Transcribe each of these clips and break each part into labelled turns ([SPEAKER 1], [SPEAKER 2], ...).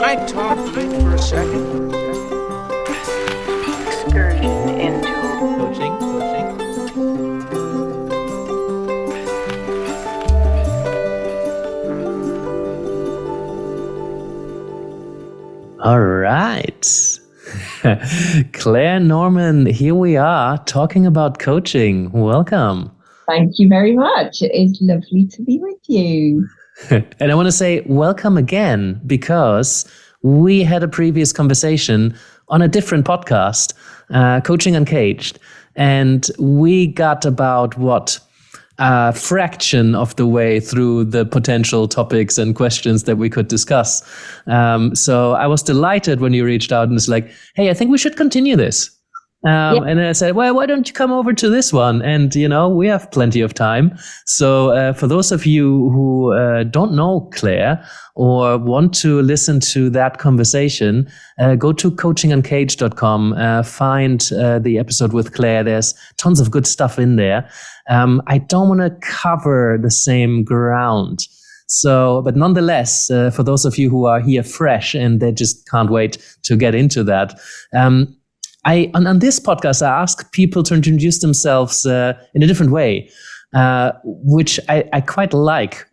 [SPEAKER 1] I talk for a second?
[SPEAKER 2] Excursion into
[SPEAKER 1] Coaching.
[SPEAKER 3] All right. Clare Norman, here we are talking about coaching. Welcome.
[SPEAKER 2] Thank you very much. It is lovely to be with you.
[SPEAKER 3] And I want to say welcome again because we had a previous conversation on a different podcast, Coaching Uncaged, and we got about a fraction of the way through the potential topics and questions that we could discuss. So I was delighted when you reached out and was like, hey, I think we should continue this. And then I said, well, why don't you come over to this one? And, we have plenty of time. So for those of you who don't know Clare or want to listen to that conversation, go to coachinguncaged.com, find the episode with Clare. There's tons of good stuff in there. I don't want to cover the same ground. So, but nonetheless, for those of you who are here fresh and they just can't wait to get into that, on this podcast, I ask people to introduce themselves in a different way, which I quite like.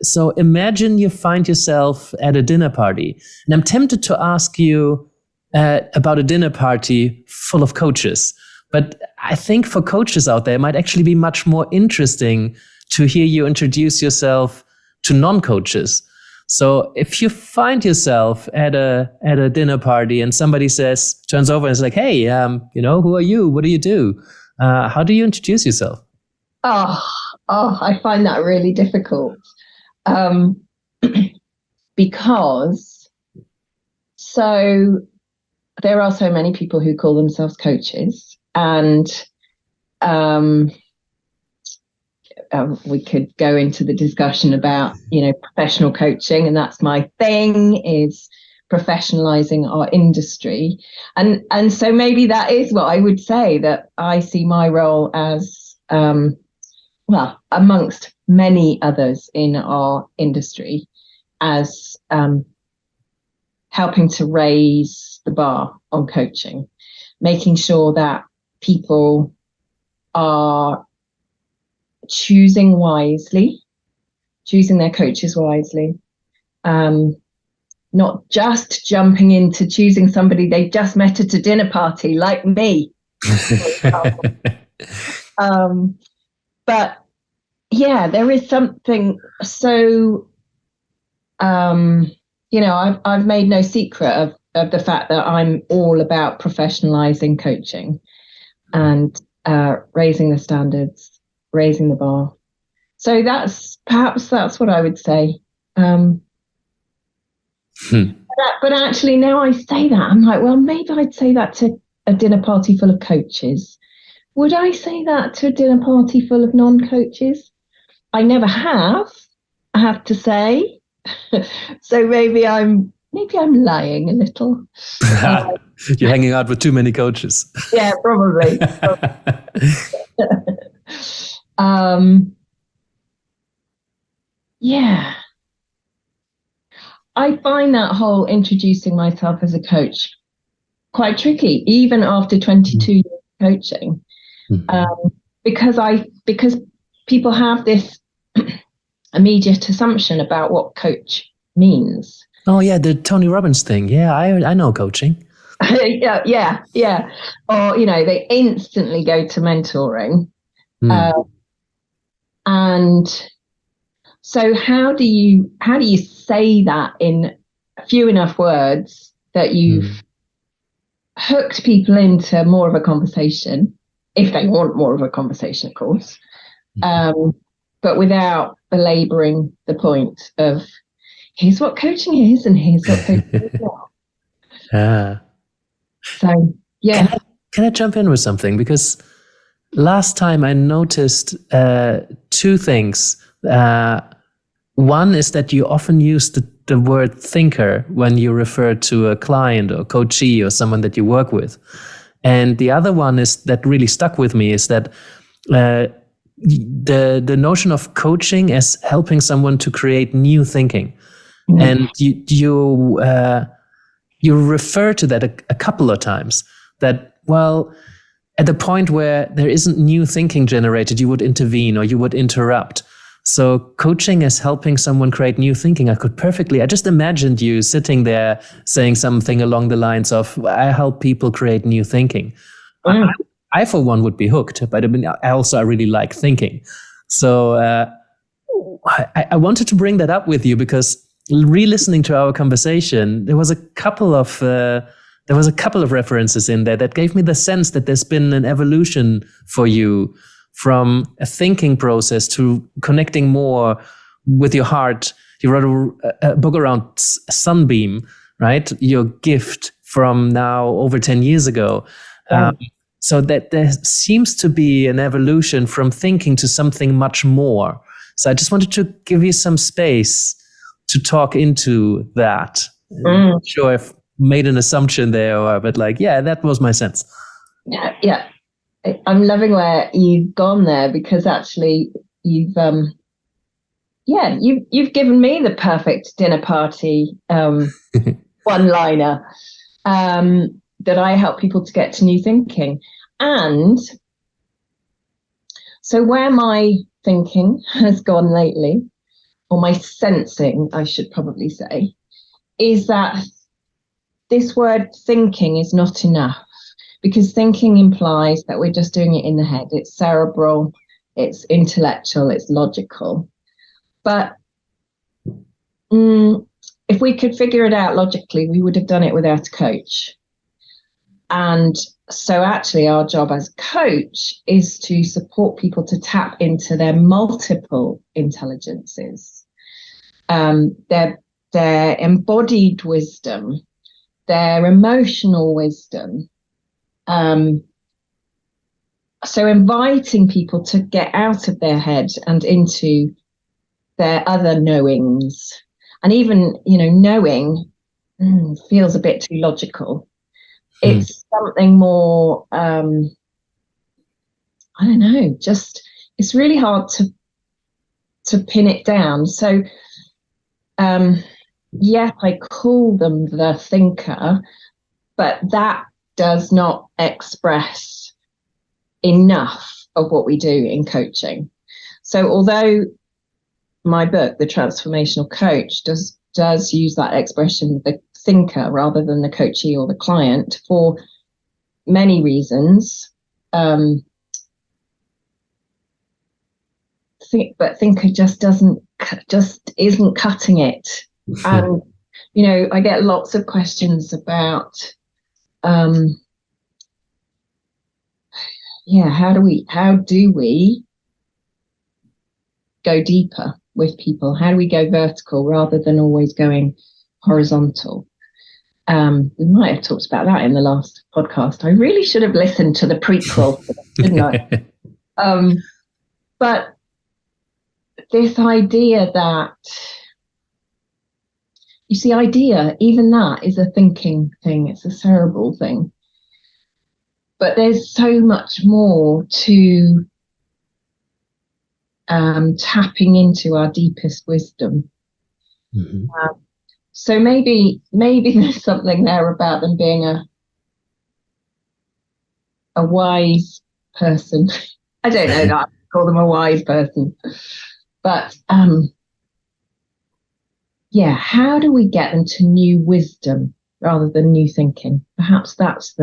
[SPEAKER 3] So imagine you find yourself at a dinner party, and I'm tempted to ask you about a dinner party full of coaches. But I think for coaches out there, it might actually be much more interesting to hear you introduce yourself to non-coaches. So if you find yourself at a dinner party and somebody turns over and is like, hey, who are you? What do you do? How do you introduce yourself?
[SPEAKER 2] I find that really difficult. Because there are so many people who call themselves coaches, and we could go into the discussion about, professional coaching, and that's my thing, is professionalizing our industry. And so maybe that is what I would say, that I see my role as, amongst many others in our industry, as helping to raise the bar on coaching, making sure that people are choosing their coaches wisely, not just jumping into choosing somebody they just met at a dinner party like me. But yeah, there is something. So I've made no secret of the fact that I'm all about professionalizing coaching and raising the standards, raising the bar. So that's what I would say. But actually, now I say that, I'm like, well, maybe I'd say that to a dinner party full of coaches. Would I say that to a dinner party full of non-coaches? I never have, I have to say. So maybe I'm lying a little.
[SPEAKER 3] You're hanging out with too many coaches.
[SPEAKER 2] Yeah, probably. Yeah. I find that whole introducing myself as a coach quite tricky, even after 22 years of coaching, because people have this immediate assumption about what coach means.
[SPEAKER 3] Oh yeah, the Tony Robbins thing. Yeah, I know coaching.
[SPEAKER 2] yeah. Or they instantly go to mentoring. And so how do you say that in few enough words that you've hooked people into more of a conversation, if they want more of a conversation, of course, but without belaboring the point of here's what coaching is and here's what coaching is not. So yeah.
[SPEAKER 3] Can I jump in with something? Because last time I noticed two things. One is that you often use the word thinker when you refer to a client or coachee or someone that you work with. And the other one is that really stuck with me is that the notion of coaching as helping someone to create new thinking. And you refer to that a couple of times, that, well, at the point where there isn't new thinking generated, you would intervene or you would interrupt. So coaching is helping someone create new thinking. I just imagined you sitting there saying something along the lines of, I help people create new thinking. I for one, would be hooked, but I mean, I really like thinking. So I wanted to bring that up with you because re-listening to our conversation, there was a couple of references in there that gave me the sense that there's been an evolution for you from a thinking process to connecting more with your heart. You wrote a book around Sunbeam, right? Your gift from now over 10 years ago. So that there seems to be an evolution from thinking to something much more. So I just wanted to give you some space to talk into that. I'm not sure if made an assumption there, but that was my sense.
[SPEAKER 2] Yeah. I'm loving where you've gone there, because actually you've given me the perfect dinner party one-liner that I help people to get to new thinking. And so where my thinking has gone lately, or my sensing, I should probably say, is that this word thinking is not enough. Because thinking implies that we're just doing it in the head. It's cerebral, it's intellectual, it's logical. But if we could figure it out logically, we would have done it without a coach. And so actually our job as a coach is to support people to tap into their multiple intelligences, their embodied wisdom, their emotional wisdom. So inviting people to get out of their head and into their other knowings. And even, knowing feels a bit too logical. It's something more, I don't know, just, it's really hard to pin it down. So, I call them the thinker, but that does not express enough of what we do in coaching. So although my book, The Transformational Coach, does use that expression, the thinker, rather than the coachee or the client, for many reasons, but thinker just isn't cutting it. And I get lots of questions about how do we go deeper with people? How do we go vertical rather than always going horizontal? We might have talked about that in the last podcast. I really should have listened to the prequel, shouldn't I? But this idea that, you see, even that is a thinking thing. It's a cerebral thing. But there's so much more to tapping into our deepest wisdom. Mm-hmm. So maybe there's something there about them being a wise person. I don't know that I call them a wise person. But how do we get them to new wisdom rather than new thinking? Perhaps that's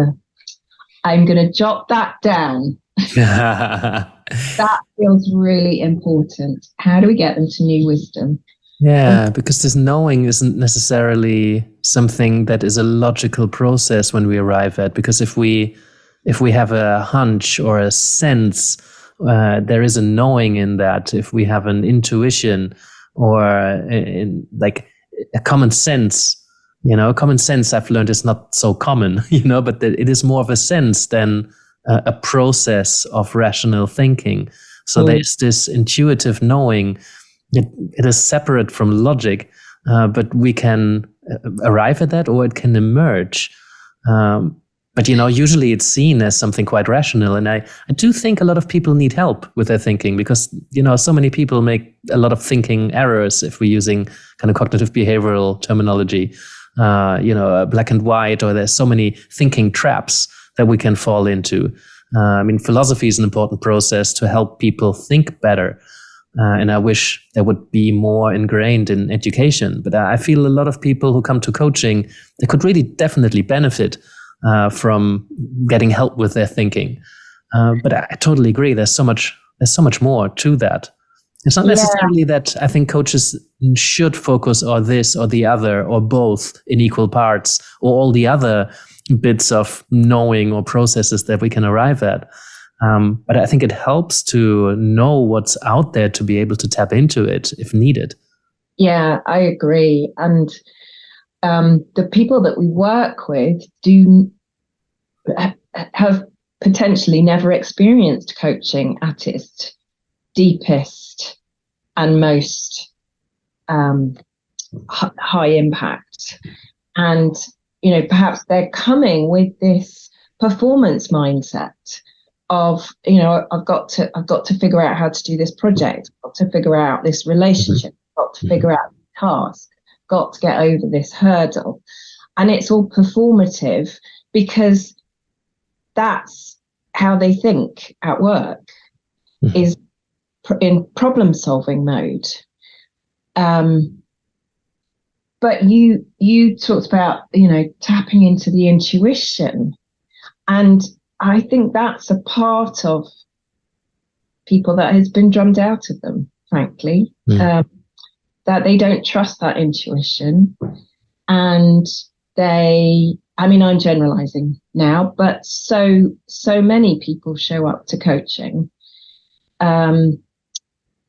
[SPEAKER 2] I'm going to jot that down. That feels really important. How do we get them to new wisdom?
[SPEAKER 3] Yeah, because this knowing isn't necessarily something that is a logical process when we arrive at. Because if we have a hunch or a sense, there is a knowing in that. If we have an intuition or like a common sense, common sense I've learned is not so common, but it is more of a sense than a process of rational thinking. So there's this intuitive knowing. It is separate from logic, but we can arrive at that, or it can emerge. But, usually it's seen as something quite rational. And I do think a lot of people need help with their thinking because, so many people make a lot of thinking errors if we're using kind of cognitive behavioral terminology, black and white, or there's so many thinking traps that we can fall into. Philosophy is an important process to help people think better. And I wish that would be more ingrained in education. But I feel a lot of people who come to coaching, they could really definitely benefit from getting help with their thinking. But I totally agree. There's so much more to that. It's not necessarily that I think coaches should focus on this or the other or both in equal parts or all the other bits of knowing or processes that we can arrive at. But I think it helps to know what's out there to be able to tap into it if needed.
[SPEAKER 2] Yeah, I agree. And the people that we work with have potentially never experienced coaching at its deepest and most high impact. And, perhaps they're coming with this performance mindset of, I've got to figure out how to do this project, I've got to figure out this relationship, I've got to figure out the task, got to get over this hurdle. And it's all performative because that's how they think at work, is in problem solving mode. But you talked about, tapping into the intuition. And I think that's a part of people that has been drummed out of them, frankly, that they don't trust that intuition. And I'm generalizing now, but so many people show up to coaching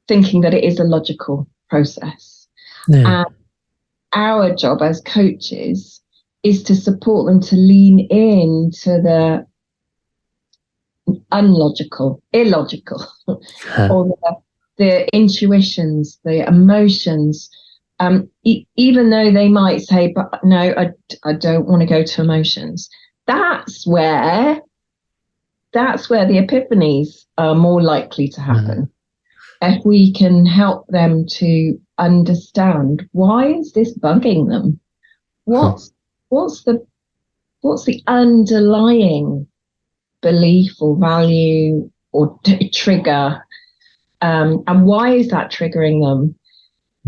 [SPEAKER 2] thinking that it is a logical process. Yeah. And our job as coaches is to support them to lean into the illogical, or the intuitions, the emotions, even though they might say, but no, I don't want to go to emotions. That's where the epiphanies are more likely to happen. If we can help them to understand, why is this bugging them? What's the underlying belief or value or trigger, and why is that triggering them?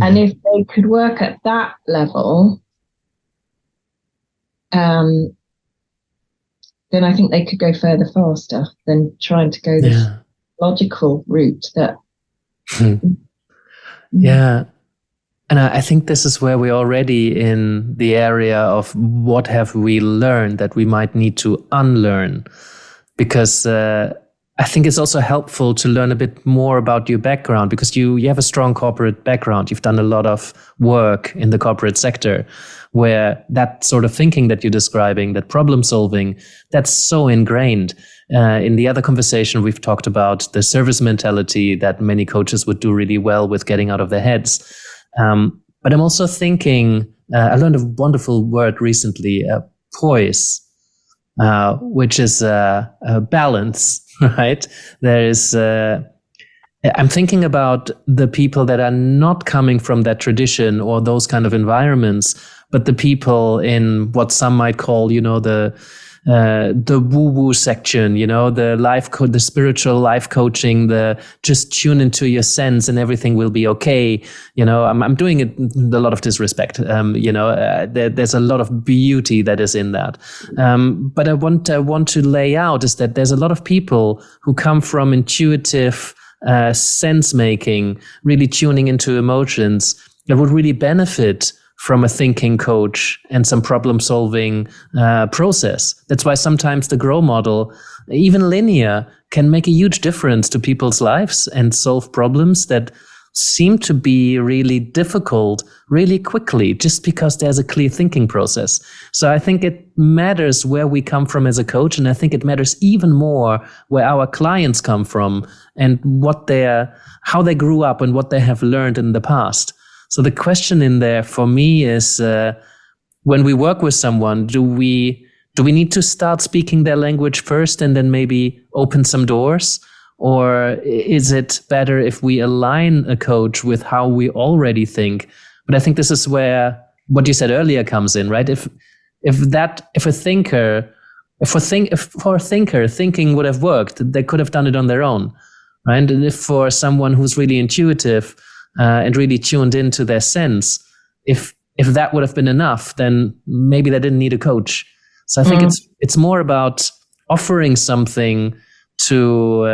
[SPEAKER 2] And if they could work at that level, then I think they could go further faster than trying to go this logical route that.
[SPEAKER 3] Yeah. And I think this is where we're already in the area of what have we learned that we might need to unlearn. Because I think it's also helpful to learn a bit more about your background, because you have a strong corporate background. You've done a lot of work in the corporate sector where that sort of thinking that you're describing, that problem solving, that's so ingrained. In the other conversation, we've talked about the service mentality that many coaches would do really well with getting out of their heads. But I'm also thinking, I learned a wonderful word recently, poise, which is a balance, right? There is, I'm thinking about the people that are not coming from that tradition or those kind of environments, but the people in what some might call, the woo-woo section, the spiritual life coaching, the just tune into your sense and everything will be okay. I'm doing it with a lot of disrespect. There's a lot of beauty that is in that. But I want to lay out is that there's a lot of people who come from intuitive sense making, really tuning into emotions that would really benefit from a thinking coach and some problem solving process. That's why sometimes the GROW model, even linear, can make a huge difference to people's lives and solve problems that seem to be really difficult really quickly, just because there's a clear thinking process. So I think it matters where we come from as a coach, and I think it matters even more where our clients come from and how they grew up and what they have learned in the past. So the question in there for me is, when we work with someone, do we do we need to start speaking their language first and then maybe open some doors? Or is it better if we align a coach with how we already think? But I think this is where what you said earlier comes in, right? If for a thinker thinking would have worked, they could have done it on their own, right? And if for someone who's really intuitive and really tuned into their sense, if that would have been enough, then maybe they didn't need a coach. So I think it's more about offering something to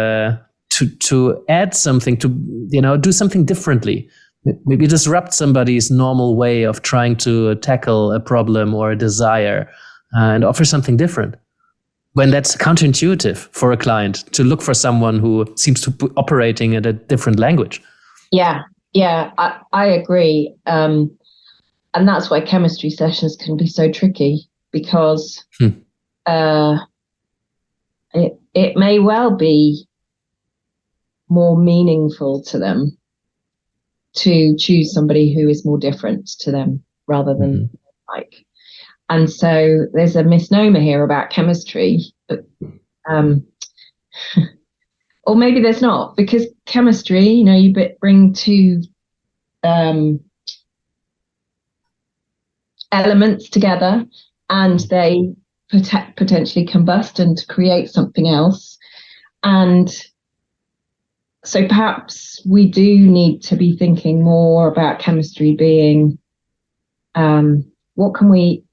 [SPEAKER 3] add something, to do something differently. Maybe disrupt somebody's normal way of trying to tackle a problem or a desire, and offer something different. When that's counterintuitive for a client to look for someone who seems to be operating at a different language.
[SPEAKER 2] Yeah, I agree. And that's why chemistry sessions can be so tricky, because it may well be more meaningful to them to choose somebody who is more different to them rather than like. And so there's a misnomer here about chemistry, but, or maybe there's not, because chemistry, you bring two elements together and they potentially combust and create something else. And so perhaps we do need to be thinking more about chemistry being what can we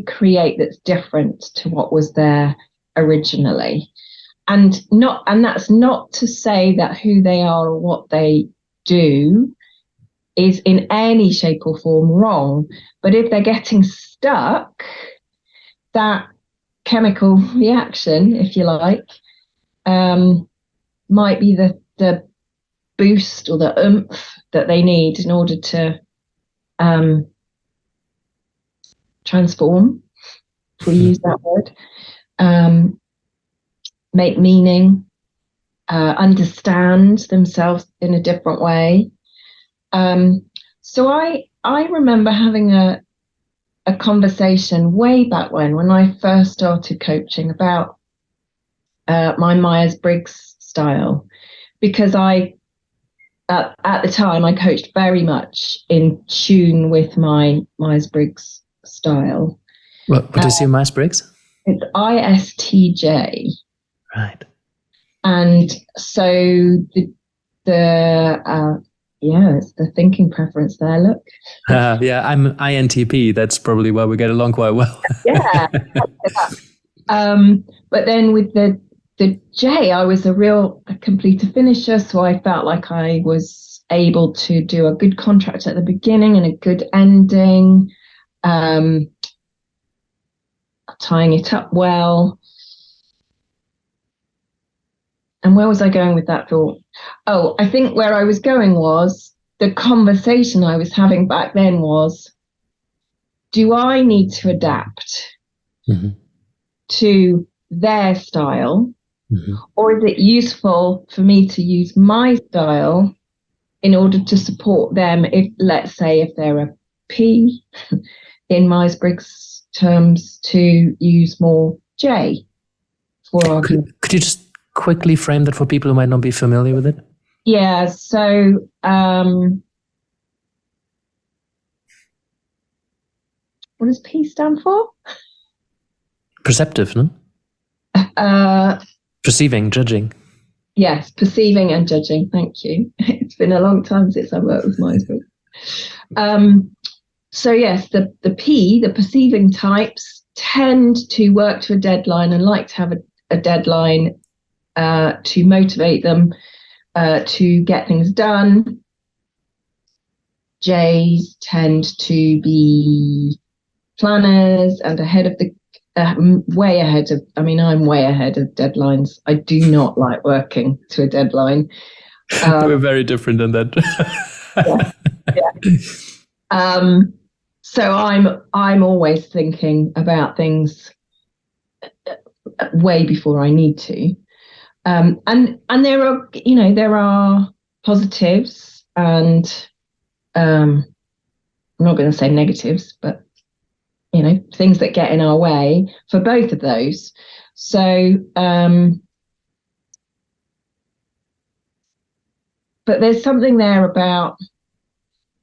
[SPEAKER 2] create that's different to what was there originally, and that's not to say that who they are or what they do is in any shape or form wrong, but if they're getting stuck, that chemical reaction, if you like, might be the boost or the oomph that they need in order to transform, if we use that word, make meaning, understand themselves in a different way. So I remember having a conversation way back when I first started coaching about my Myers-Briggs style, because at the time I coached very much in tune with my Myers-Briggs style.
[SPEAKER 3] What is your Myers-Briggs?
[SPEAKER 2] It's ISTJ.
[SPEAKER 3] Right.
[SPEAKER 2] And so it's the thinking preference there. Look.
[SPEAKER 3] Yeah, I'm INTP. That's probably why we get along quite well.
[SPEAKER 2] Yeah. But then with the J, I was a completer finisher, so I felt like I was able to do a good contract at the beginning and a good ending, tying it up well. And where was I going with that thought? Oh, I think where I was going was the conversation I was having back then was, do I need to adapt to their style? Or is it useful for me to use my style in order to support them if, let's say, if they're a P in Myers-Briggs terms, to use more J for argument?
[SPEAKER 3] Could you just quickly frame that for people who might not be familiar with it?
[SPEAKER 2] Yeah, so what does P stand for?
[SPEAKER 3] Perceptive, no? Perceiving, judging.
[SPEAKER 2] Yes, perceiving and judging. Thank you. It's been a long time since I worked with Myers-Briggs. So yes, the P, the perceiving types, tend to work to a deadline and like to have a deadline to motivate them to get things done. J's tend to be planners and ahead of the I'm way ahead of deadlines. I do not like working to a deadline.
[SPEAKER 3] We're very different in that.
[SPEAKER 2] Yeah. So I'm always thinking about things way before I need to. And there are positives and I'm not going to say negatives, but things that get in our way for both of those. So, but there's something there about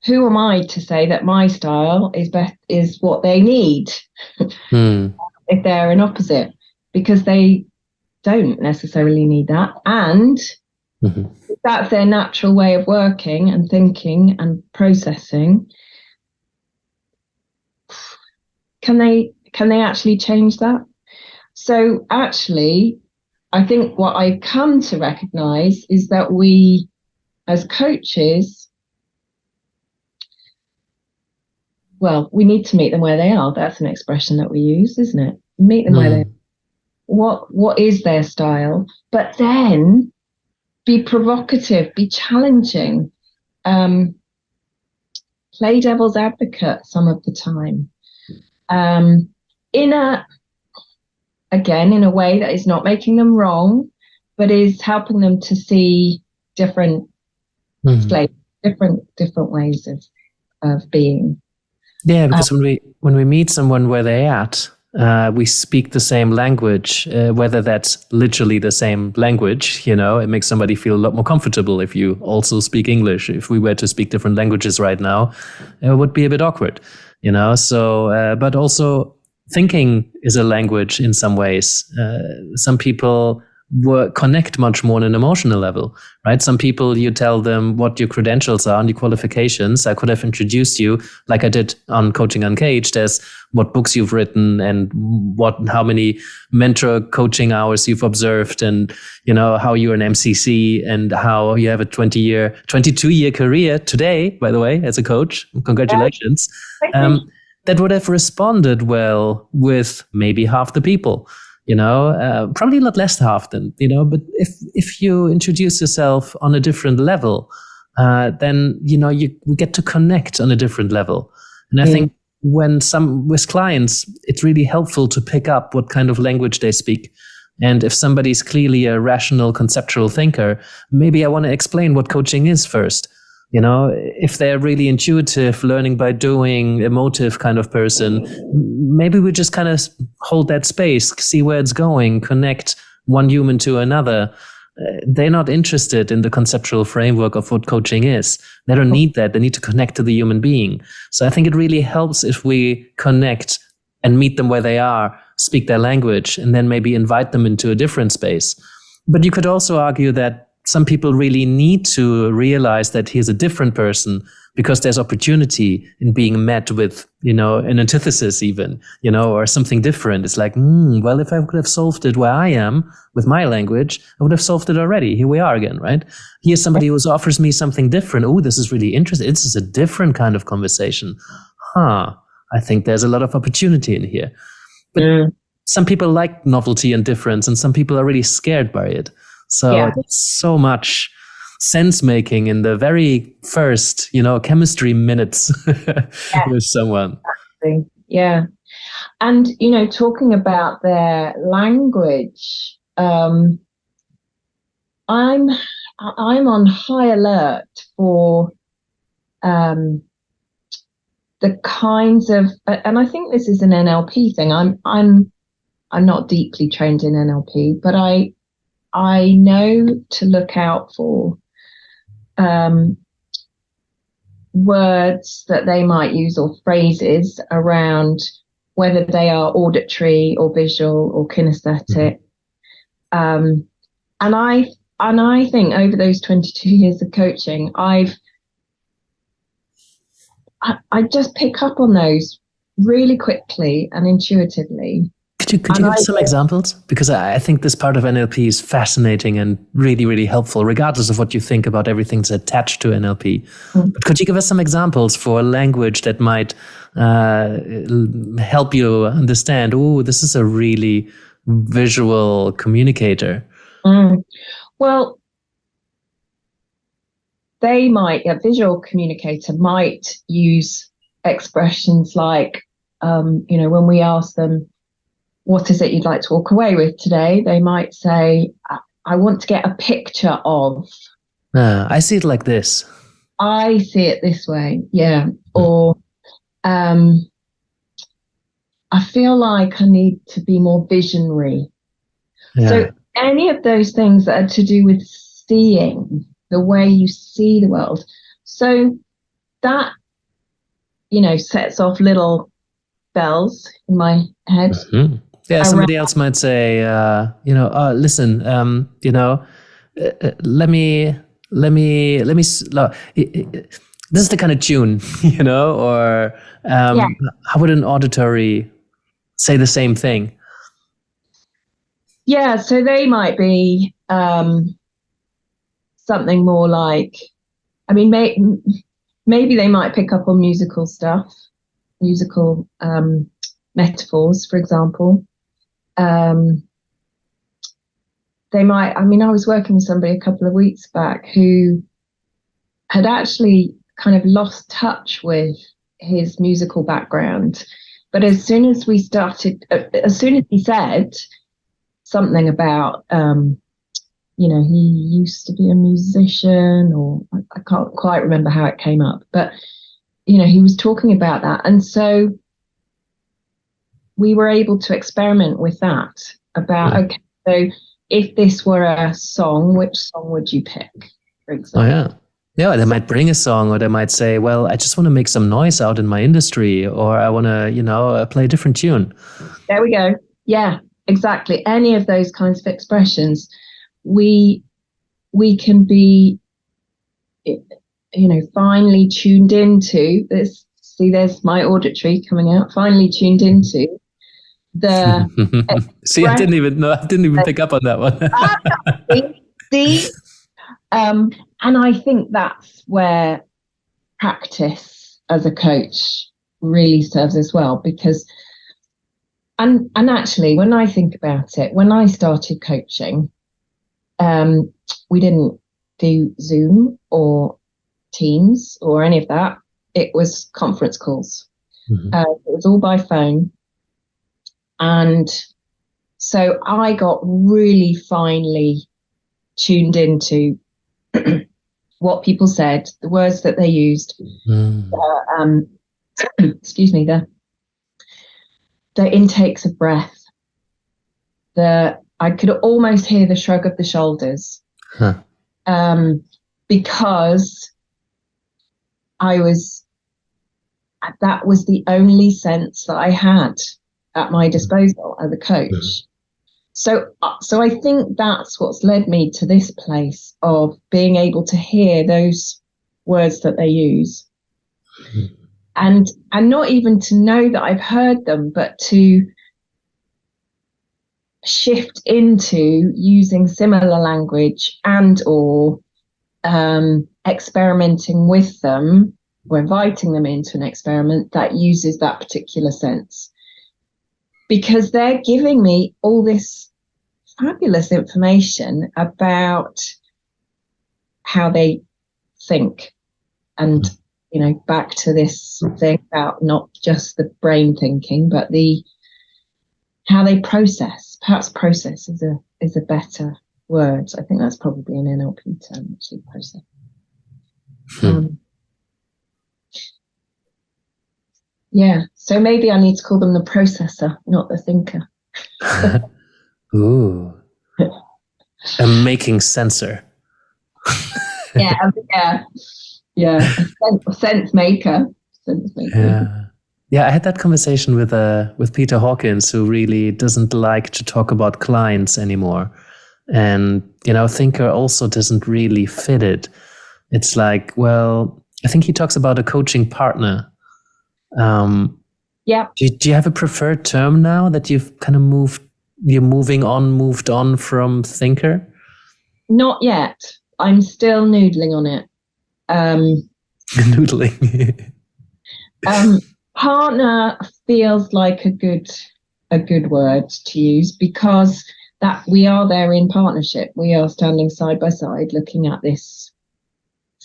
[SPEAKER 2] who am I to say that my style is what they need if they're an opposite, because they don't necessarily need that. And if that's their natural way of working and thinking and processing, can they actually change that? So actually, I think what I come to recognize is that we, as coaches, well, we need to meet them where they are. That's an expression that we use, isn't it? Meet them where they are. What is their style? But then be provocative, be challenging, play devil's advocate some of the time, in a way that is not making them wrong, but is helping them to see different different ways of being.
[SPEAKER 3] Yeah, because when we meet someone where they're at, we speak the same language, whether that's literally the same language, it makes somebody feel a lot more comfortable if you also speak English. If we were to speak different languages right now, it would be a bit awkward, so, but also thinking is a language in some ways. Some people connect much more on an emotional level, right? Some people, you tell them what your credentials are and your qualifications. I could have introduced you, like I did on Coaching Uncaged, as what books you've written and how many mentor coaching hours you've observed, and how you're an MCC and how you have a 22-year career today, by the way, as a coach. Congratulations. That would have responded well with maybe half the people. Probably not less half than, but if you introduce yourself on a different level, then, we get to connect on a different level. And I think with clients, it's really helpful to pick up what kind of language they speak. And if somebody's clearly a rational, conceptual thinker, maybe I want to explain what coaching is first. If they're really intuitive, learning by doing, emotive kind of person, maybe we just kind of hold that space, see where it's going, connect one human to another. They're not interested in the conceptual framework of what coaching is. They don't need that. They need to connect to the human being. So I think it really helps if we connect and meet them where they are, speak their language, and then maybe invite them into a different space. But you could also argue that some people really need to realize that he's a different person, because there's opportunity in being met with, an antithesis even, or something different. It's like, well, if I could have solved it where I am with my language, I would have solved it already. Here we are again, right? Here's somebody who offers me something different. Oh, this is really interesting. This is a different kind of conversation. I think there's a lot of opportunity in here. But some people like novelty and difference, and some people are really scared by it. So there's so much sense making in the very first, chemistry minutes with someone.
[SPEAKER 2] Exactly. Yeah. And, talking about their language, I'm on high alert for the kinds of, and I think this is an NLP thing. I'm not deeply trained in NLP, but I know to look out for words that they might use or phrases around whether they are auditory or visual or kinesthetic. And I think over those 22 years of coaching, I just pick up on those really quickly and intuitively.
[SPEAKER 3] Could you give some examples? Because I think this part of NLP is fascinating and really, really helpful, regardless of what you think about everything that's attached to NLP. But could you give us some examples for a language that might help you understand, this is a really visual communicator?
[SPEAKER 2] Well, a visual communicator might use expressions like, when we ask them, what is it you'd like to walk away with today? They might say, I want to get a picture of.
[SPEAKER 3] I see it like this.
[SPEAKER 2] I see it this way. Yeah. Or I feel like I need to be more visionary.
[SPEAKER 3] Yeah.
[SPEAKER 2] So any of those things that are to do with seeing, the way you see the world. So that, sets off little bells in my head.
[SPEAKER 3] Mm-hmm. Yeah, somebody else might say, listen, this is the kind of tune, or how would an auditory say the same thing?
[SPEAKER 2] Yeah, so they might be something more like, maybe they might pick up on musical stuff, musical metaphors, for example. They might, I was working with somebody a couple of weeks back who had actually kind of lost touch with his musical background. But as soon as he said something about, he used to be a musician, or I can't quite remember how it came up, but, he was talking about that. And so we were able to experiment with that about, okay, so if this were a song, which song would you pick, for example?
[SPEAKER 3] Oh, yeah. Yeah, they might bring a song, or they might say, well, I just want to make some noise out in my industry, or I want to, play a different tune.
[SPEAKER 2] There we go. Yeah, exactly. Any of those kinds of expressions, we can be, finely tuned into this. See, there's my auditory coming out, finely tuned into the...
[SPEAKER 3] See, I didn't even pick up on that one.
[SPEAKER 2] See? And I think that's where practice as a coach really serves as well, because and actually, when I think about it, when I started coaching, we didn't do Zoom or Teams or any of that. It was conference calls. Mm-hmm. It was all by phone. And so I got really finely tuned into what people said, the words that they used, excuse me, the intakes of breath. I could almost hear the shrug of the shoulders, because that was the only sense that I had at my disposal as a coach. So I think that's what's led me to this place of being able to hear those words that they use, and not even to know that I've heard them, but to shift into using similar language or experimenting with them, or inviting them into an experiment that uses that particular sense, because they're giving me all this fabulous information about how they think. And, back to this thing about not just the brain thinking, but how they process. Perhaps process is a better word. I think that's probably an NLP term, actually, process. Yeah, so maybe I need to call them the processor, not the thinker.
[SPEAKER 3] Ooh. A making sensor.
[SPEAKER 2] Yeah. A sense maker.
[SPEAKER 3] Yeah, I had that conversation with Peter Hawkins, who really doesn't like to talk about clients anymore. And, thinker also doesn't really fit it. It's like, well, I think he talks about a coaching partner.
[SPEAKER 2] Yeah.
[SPEAKER 3] Do you have a preferred term now that you've kind of moved on from thinker?
[SPEAKER 2] Not yet. I'm still noodling on it.
[SPEAKER 3] Noodling.
[SPEAKER 2] Partner feels like a good word to use, because that we are there in partnership. We are standing side by side looking at this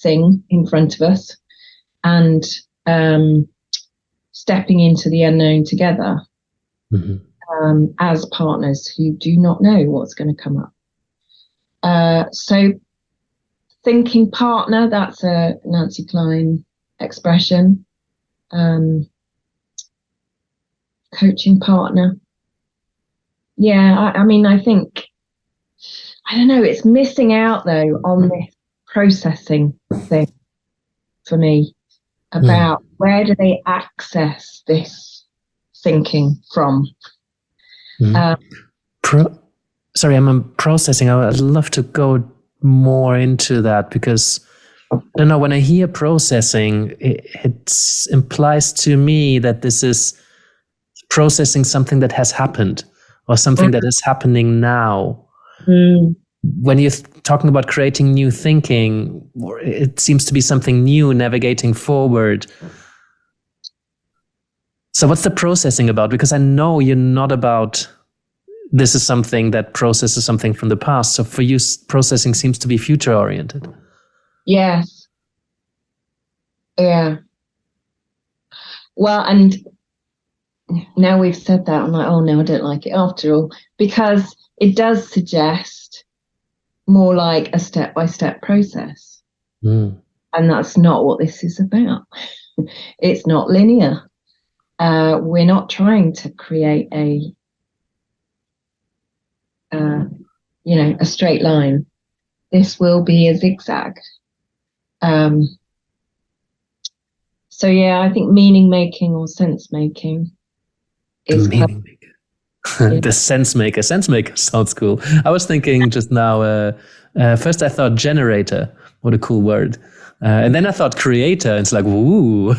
[SPEAKER 2] thing in front of us, and stepping into the unknown together, as partners who do not know what's going to come up. So thinking partner, that's a Nancy Klein expression. coaching partner. Yeah, I mean, I think, I don't know, it's missing out though on this processing thing for me about where do they access this thinking from.
[SPEAKER 3] Sorry, I'm processing. I'd love to go more into that because I don't know, when I hear processing, it implies to me that this is processing something that has happened or something that is happening now. When you're talking about creating new thinking, it seems to be something new, navigating forward. So what's the processing about? Because I know you're not about, this is something that processes something from the past. So for you, processing seems to be future oriented.
[SPEAKER 2] Yes. Yeah. Well, and now we've said that, I'm like, oh no, I don't like it after all, because it does suggest more like a step-by-step process. And that's not what this is about. It's not linear. We're not trying to create a straight line. This will be a zigzag. So yeah, I think meaning making or sense making is
[SPEAKER 3] meaning maker. The sense maker. Sense maker sounds cool. I was thinking just now, first I thought generator. What a cool word. And then I thought creator. It's like, woo.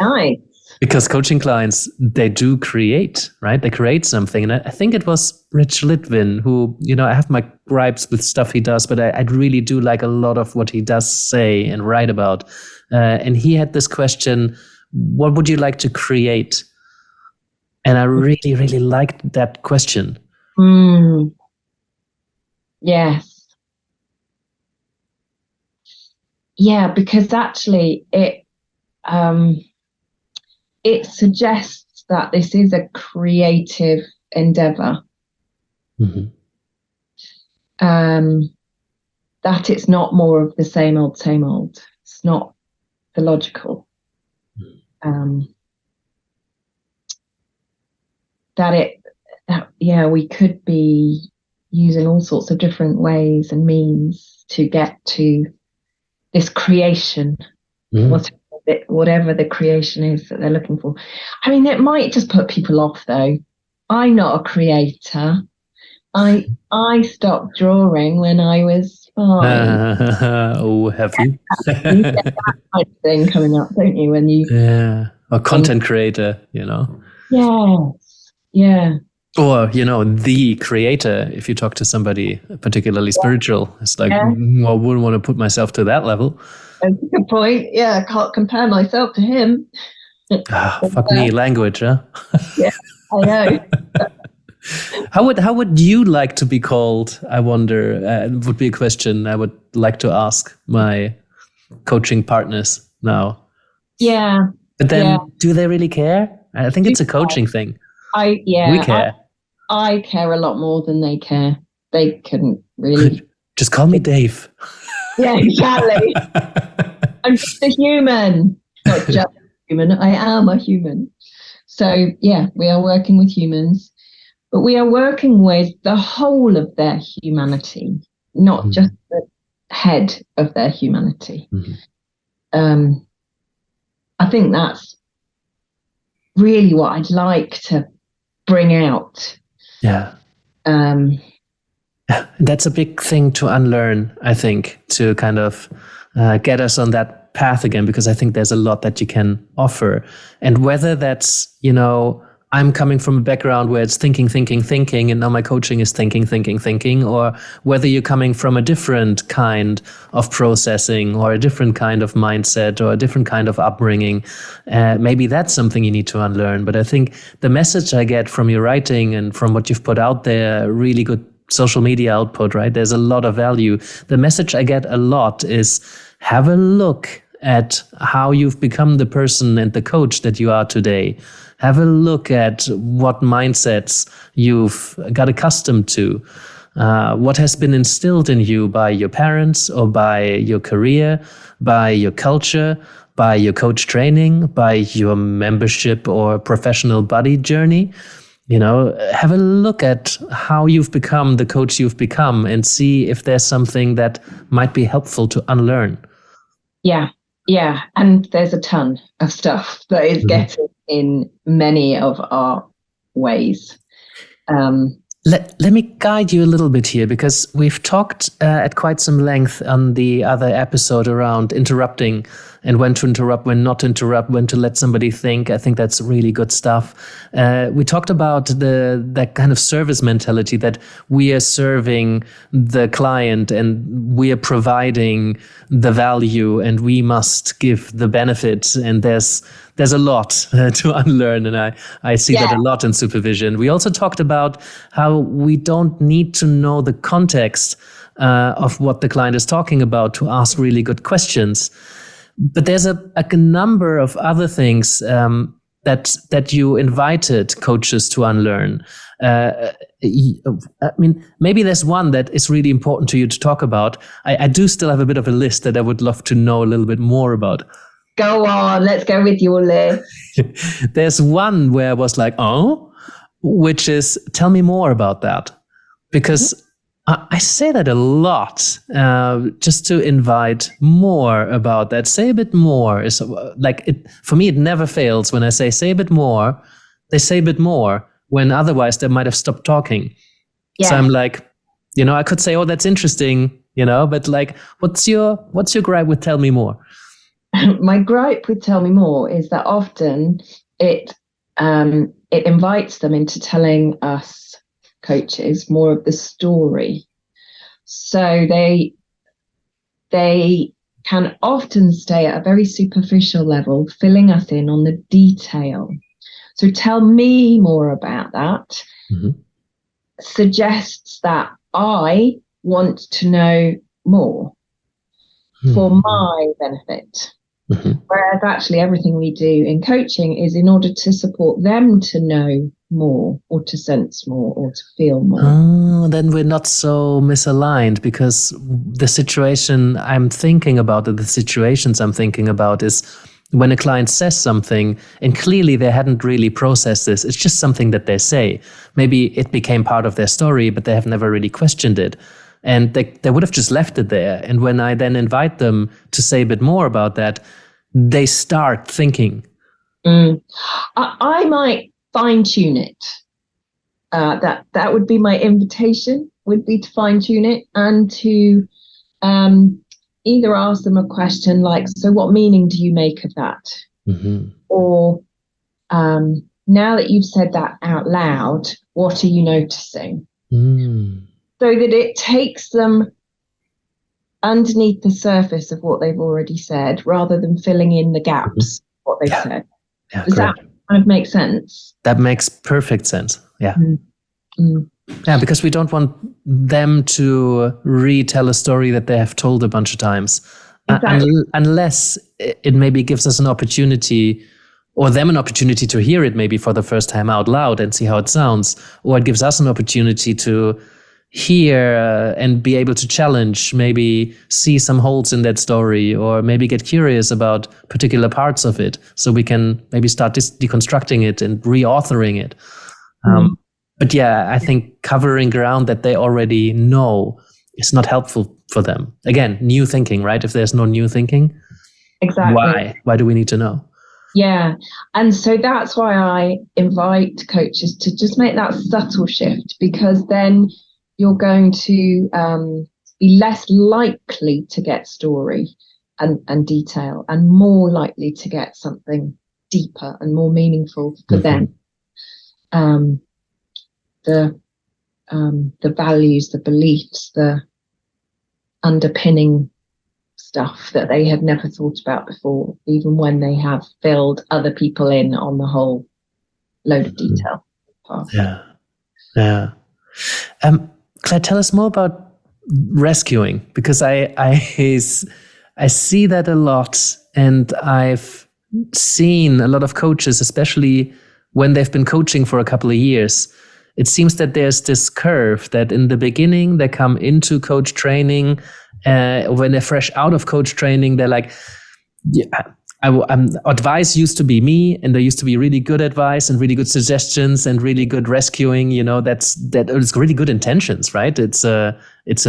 [SPEAKER 2] Nice.
[SPEAKER 3] Because coaching clients, they do create, right? They create something. And I think it was Rich Litvin who, I have my gripes with stuff he does, but I really do like a lot of what he does say and write about. And he had this question, what would you like to create? And I really, really liked that question.
[SPEAKER 2] Yes. Yeah, because actually it suggests that this is a creative endeavor. That it's not more of the same old, same old. It's not the logical. We could be using all sorts of different ways and means to get to this creation, whatever the creation is that they're looking for. I mean, it might just put people off though. I'm not a creator. I stopped drawing when I was 5.
[SPEAKER 3] Oh, have you?
[SPEAKER 2] You get that kind of thing coming up, don't you? When you
[SPEAKER 3] or content creator,
[SPEAKER 2] Yes. Yeah.
[SPEAKER 3] Or, the creator, if you talk to somebody particularly spiritual, it's like, I wouldn't want to put myself to that level.
[SPEAKER 2] That's a good point. Yeah, I can't compare myself to him.
[SPEAKER 3] Fuck me, language, huh?
[SPEAKER 2] Yeah, I know.
[SPEAKER 3] How would you like to be called? I wonder. Would be a question I would like to ask my coaching partners now.
[SPEAKER 2] Yeah.
[SPEAKER 3] But then, do they really care? I think it's a coaching thing. We care.
[SPEAKER 2] I care a lot more than they care. They couldn't really.
[SPEAKER 3] Just call me Dave.
[SPEAKER 2] Yeah, exactly. I'm just a human, not just a human. I am a human. So yeah, we are working with humans, but we are working with the whole of their humanity, not just the head of their humanity. I think that's really what I'd like to bring out.
[SPEAKER 3] Yeah. That's a big thing to unlearn, I think, to kind of get us on that path again, because I think there's a lot that you can offer. And whether that's, I'm coming from a background where it's thinking, and now my coaching is thinking, or whether you're coming from a different kind of processing or a different kind of mindset or a different kind of upbringing, maybe that's something you need to unlearn. But I think the message I get from your writing and from what you've put out there, really good social media output, right? There's a lot of value. The message I get a lot is have a look at how you've become the person and the coach that you are today. Have a look at what mindsets you've got accustomed to, what has been instilled in you by your parents or by your career, by your culture, by your coach training, by your membership or professional buddy journey. Have a look at how you've become the coach you've become and see if there's something that might be helpful to unlearn.
[SPEAKER 2] Yeah. And there's a ton of stuff that is getting in many of our ways.
[SPEAKER 3] Let me guide you a little bit here, because we've talked at quite some length on the other episode around interrupting and when to interrupt, when not to interrupt, when to let somebody think. I think that's really good stuff. We talked about that kind of service mentality, that we are serving the client and we are providing the value and we must give the benefit. And there's a lot to unlearn. And I see that a lot in supervision. We also talked about how we don't need to know the context of what the client is talking about to ask really good questions. But there's a number of other things that you invited coaches to unlearn. Maybe there's one that is really important to you to talk about. I do still have a bit of a list that I would love to know a little bit more about.
[SPEAKER 2] Go on, let's go with your list.
[SPEAKER 3] There's one where I was like, which is, tell me more about that. Because I say that a lot, just to invite more about that. Say a bit more. Is like it for me. It never fails when I say a bit more. They say a bit more when otherwise they might have stopped talking. Yeah. So I'm like, I could say, that's interesting, but like, what's your gripe with tell me more?
[SPEAKER 2] My gripe with tell me more is that often it invites them into telling us coaches more of the story. So they can often stay at a very superficial level, filling us in on the detail. So tell me more about that. Suggests that I want to know more for my benefit. Whereas actually everything we do in coaching is in order to support them to know more or to sense more or to feel more.
[SPEAKER 3] Then we're not so misaligned, because the situation I'm thinking about, or the situations I'm thinking about, is when a client says something and clearly they hadn't really processed this. It's just something that they say. Maybe it became part of their story, but they have never really questioned it. And they would have just left it there. And when I then invite them to say a bit more about that, they start thinking.
[SPEAKER 2] I might fine tune it. That would be my invitation, would be to fine tune it and to either ask them a question like, so what meaning do you make of that? Or now that you've said that out loud, what are you noticing? So that it takes them underneath the surface of what they've already said, rather than filling in the gaps, what they've said. Does that kind of make sense?
[SPEAKER 3] That makes perfect sense. Yeah. Yeah, because we don't want them to retell a story that they have told a bunch of times. Exactly. Unless it maybe gives us an opportunity, or them an opportunity to hear it maybe for the first time out loud and see how it sounds. Or it gives us an opportunity to hear and be able to challenge, maybe see some holes in that story, or maybe get curious about particular parts of it, so we can maybe start deconstructing it and reauthoring it. But yeah, I think covering ground that they already know is not helpful for them. Again, new thinking, right? If there's no new thinking,
[SPEAKER 2] exactly.
[SPEAKER 3] Why do we need to know?
[SPEAKER 2] Yeah. And so that's why I invite coaches to just make that subtle shift, because then you're going to be less likely to get story and detail, and more likely to get something deeper and more meaningful for them. The values, the beliefs, the underpinning stuff that they had never thought about before, even when they have filled other people in on the whole load of detail.
[SPEAKER 3] Yeah. Claire, tell us more about rescuing, because I see that a lot, and I've seen a lot of coaches, especially when they've been coaching for a couple of years. It seems that there's this curve that in the beginning they come into coach training, when they're fresh out of coach training, they're like, advice used to be me, and there used to be really good advice and really good suggestions and really good rescuing. That is really good intentions, right? It's a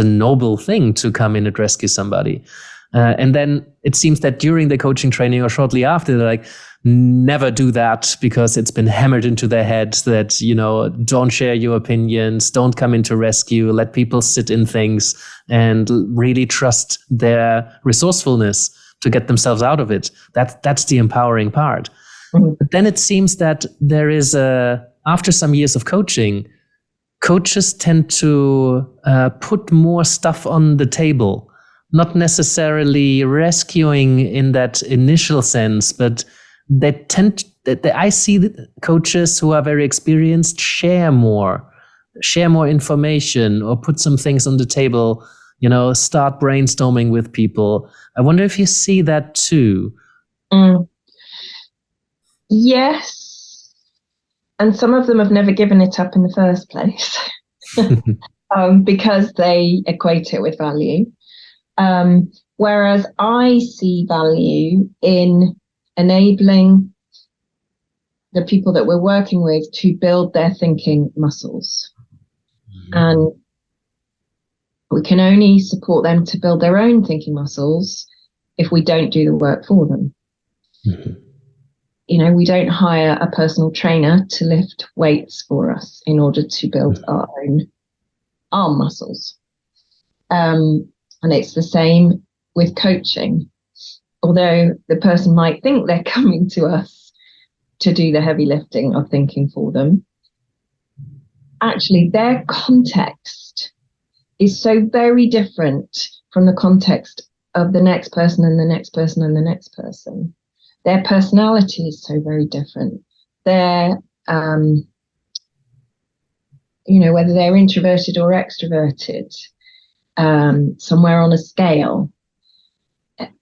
[SPEAKER 3] noble thing to come in and rescue somebody. And then it seems that during the coaching training or shortly after, they're like, never do that, because it's been hammered into their heads that, don't share your opinions, don't come into rescue, let people sit in things and really trust their resourcefulness to get themselves out of it. That's the empowering part. Mm-hmm. But then it seems that there is after some years of coaching, coaches tend to put more stuff on the table, not necessarily rescuing in that initial sense, but I see the coaches who are very experienced share more information or put some things on the table, start brainstorming with people. I wonder if you see that too.
[SPEAKER 2] Yes. And some of them have never given it up in the first place because they equate it with value. Whereas I see value in enabling the people that we're working with to build their thinking muscles. Mm-hmm. And we can only support them to build their own thinking muscles if we don't do the work for them. Mm-hmm. We don't hire a personal trainer to lift weights for us in order to build our own arm muscles. And it's the same with coaching. Although the person might think they're coming to us to do the heavy lifting of thinking for them, actually their context is so very different from the context of the next person and the next person and the next person. Their personality is so very different. Their, whether they're introverted or extroverted, somewhere on a scale.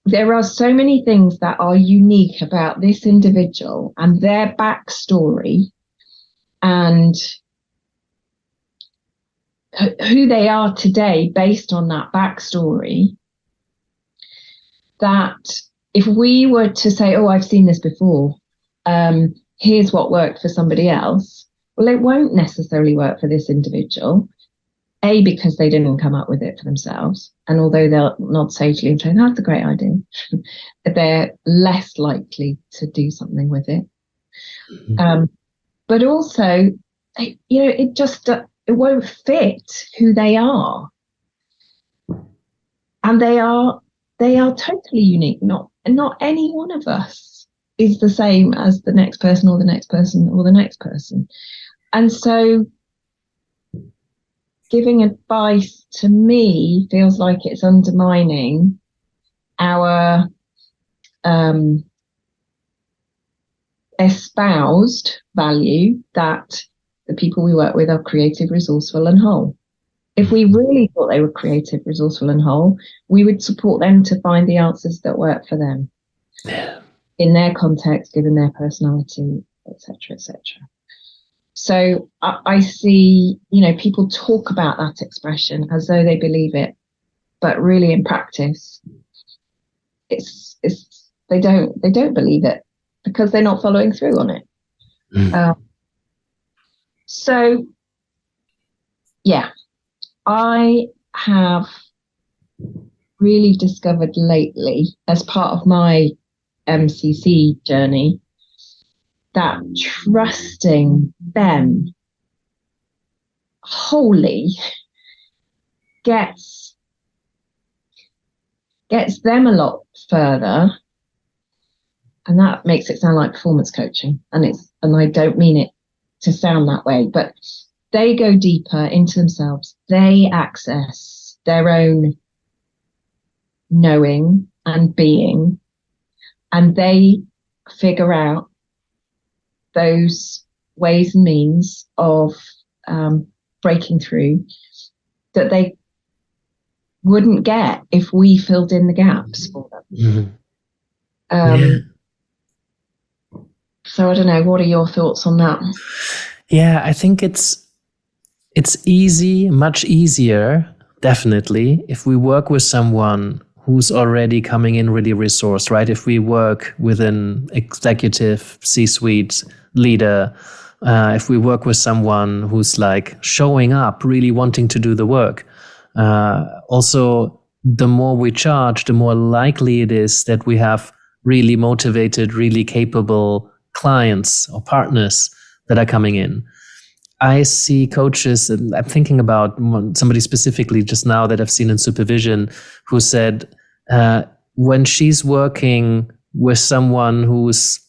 [SPEAKER 2] There are so many things that are unique about this individual and their backstory and who they are today based on that backstory, that if we were to say, oh, I've seen this before, here's what worked for somebody else, well, it won't necessarily work for this individual. A, because they didn't come up with it for themselves. And although they'll nod sagely and say, that's a great idea, they're less likely to do something with it. Mm-hmm. But also, it won't fit who they are. And they are totally unique. Not any one of us is the same as the next person or the next person or the next person. And so giving advice to me feels like it's undermining our espoused value that the people we work with are creative, resourceful, and whole. If we really thought they were creative, resourceful, and whole, we would support them to find the answers that work for them in their context, given their personality, etc., etc. So I see, people talk about that expression as though they believe it, but really in practice, it's they don't believe it because they're not following through on it. So, yeah, I have really discovered lately, as part of my MCC journey, that trusting them wholly gets them a lot further, and that makes it sound like performance coaching, and I don't mean it to sound that way, but they go deeper into themselves. They access their own knowing and being, and they figure out those ways and means of breaking through that they wouldn't get if we filled in the gaps for them. Mm-hmm. So I don't know, what are your thoughts on that?
[SPEAKER 3] Yeah, I think it's easy, much easier, definitely, if we work with someone who's already coming in really resourced, right? If we work with an executive C-suite leader, if we work with someone who's like showing up, really wanting to do the work, also, the more we charge, the more likely it is that we have really motivated, really capable clients or partners that are coming in. I see coaches, and I'm thinking about somebody specifically just now that I've seen in Supervision, who said when she's working with someone who's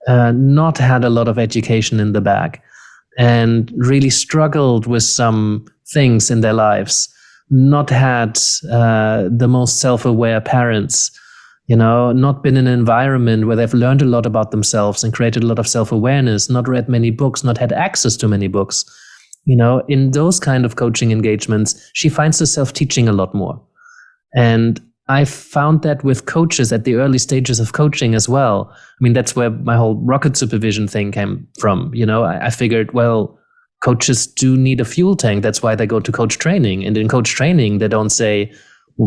[SPEAKER 3] not had a lot of education in the bag and really struggled with some things in their lives, not had the most self-aware parents, not been in an environment where they've learned a lot about themselves and created a lot of self-awareness, not read many books, not had access to many books. In those kind of coaching engagements, she finds herself teaching a lot more. And I found that with coaches at the early stages of coaching as well. I mean, that's where my whole rocket supervision thing came from. I figured, well, coaches do need a fuel tank. That's why they go to coach training. And in coach training, they don't say,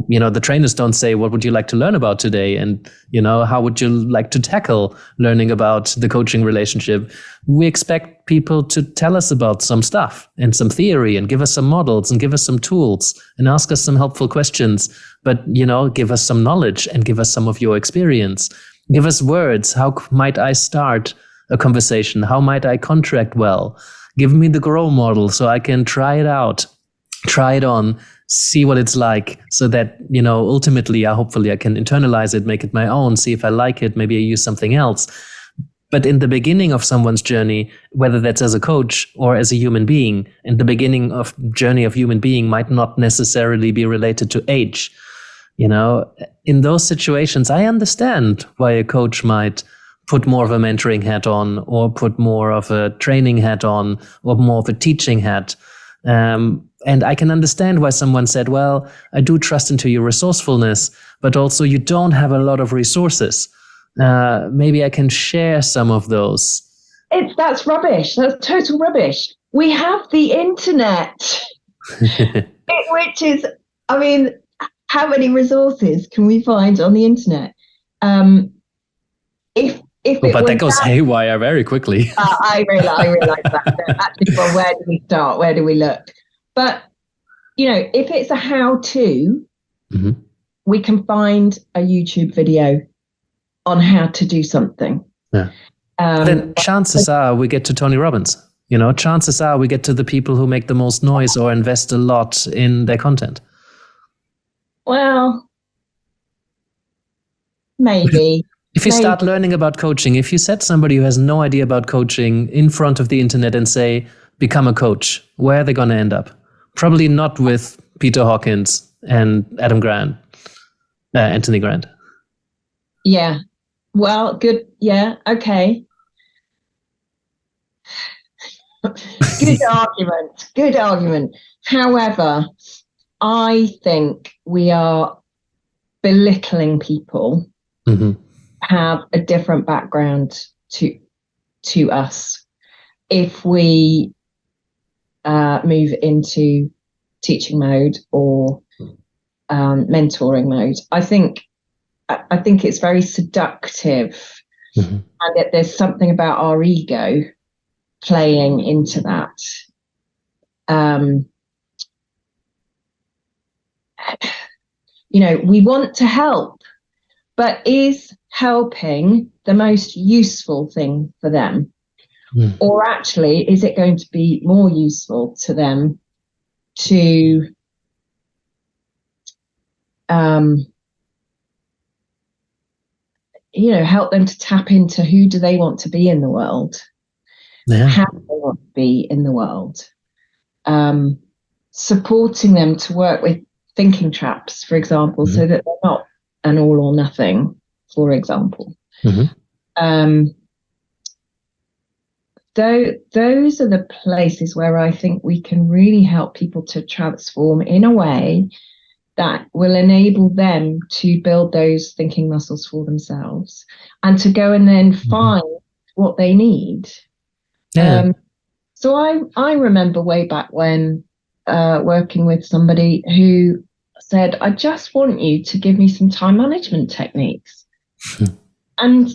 [SPEAKER 3] the trainers don't say, what would you like to learn about today? And, how would you like to tackle learning about the coaching relationship? We expect people to tell us about some stuff and some theory and give us some models and give us some tools and ask us some helpful questions. But, give us some knowledge and give us some of your experience. Give us words. How might I start a conversation? How might I contract well? Give me the grow model so I can try it out, try it on, see what it's like, so that, ultimately, hopefully I can internalize it, make it my own, see if I like it, maybe I use something else. But in the beginning of someone's journey, whether that's as a coach or as a human being, and the beginning of journey of human being might not necessarily be related to age. In those situations, I understand why a coach might put more of a mentoring hat on, or put more of a training hat on, or more of a teaching hat. And I can understand why someone said, well, I do trust into your resourcefulness, but also you don't have a lot of resources. Maybe I can share some of those.
[SPEAKER 2] That's rubbish. That's total rubbish. We have the internet, which is, how many resources can we find on the internet?
[SPEAKER 3] But that goes haywire very quickly.
[SPEAKER 2] I realize that. Actually, well, where do we start? Where do we look? But, if it's a how-to, we can find a YouTube video on how to do something.
[SPEAKER 3] Yeah. Then chances are we get to Tony Robbins. Chances are we get to the people who make the most noise or invest a lot in their content.
[SPEAKER 2] Well, maybe.
[SPEAKER 3] If you start learning about coaching, if you set somebody who has no idea about coaching in front of the internet and say, become a coach, where are they going to end up? Probably not with Peter Hawkins and Anthony Grant.
[SPEAKER 2] Yeah. Well, good. Yeah. Okay. Good argument. However, I think we are belittling people have a different background to us if we move into teaching mode or mentoring mode. I think it's very seductive, and that there's something about our ego playing into that. We want to help, but is helping the most useful thing for them? Or actually, is it going to be more useful to them to help them to tap into who do they want to be in the world?
[SPEAKER 3] Yeah.
[SPEAKER 2] How do they want to be in the world? Supporting them to work with thinking traps, for example, so that they're not an all or nothing, for example. Those are the places where I think we can really help people to transform in a way that will enable them to build those thinking muscles for themselves and to go and then find what they need.
[SPEAKER 3] Yeah.
[SPEAKER 2] So I remember way back when working with somebody who said, I just want you to give me some time management techniques. And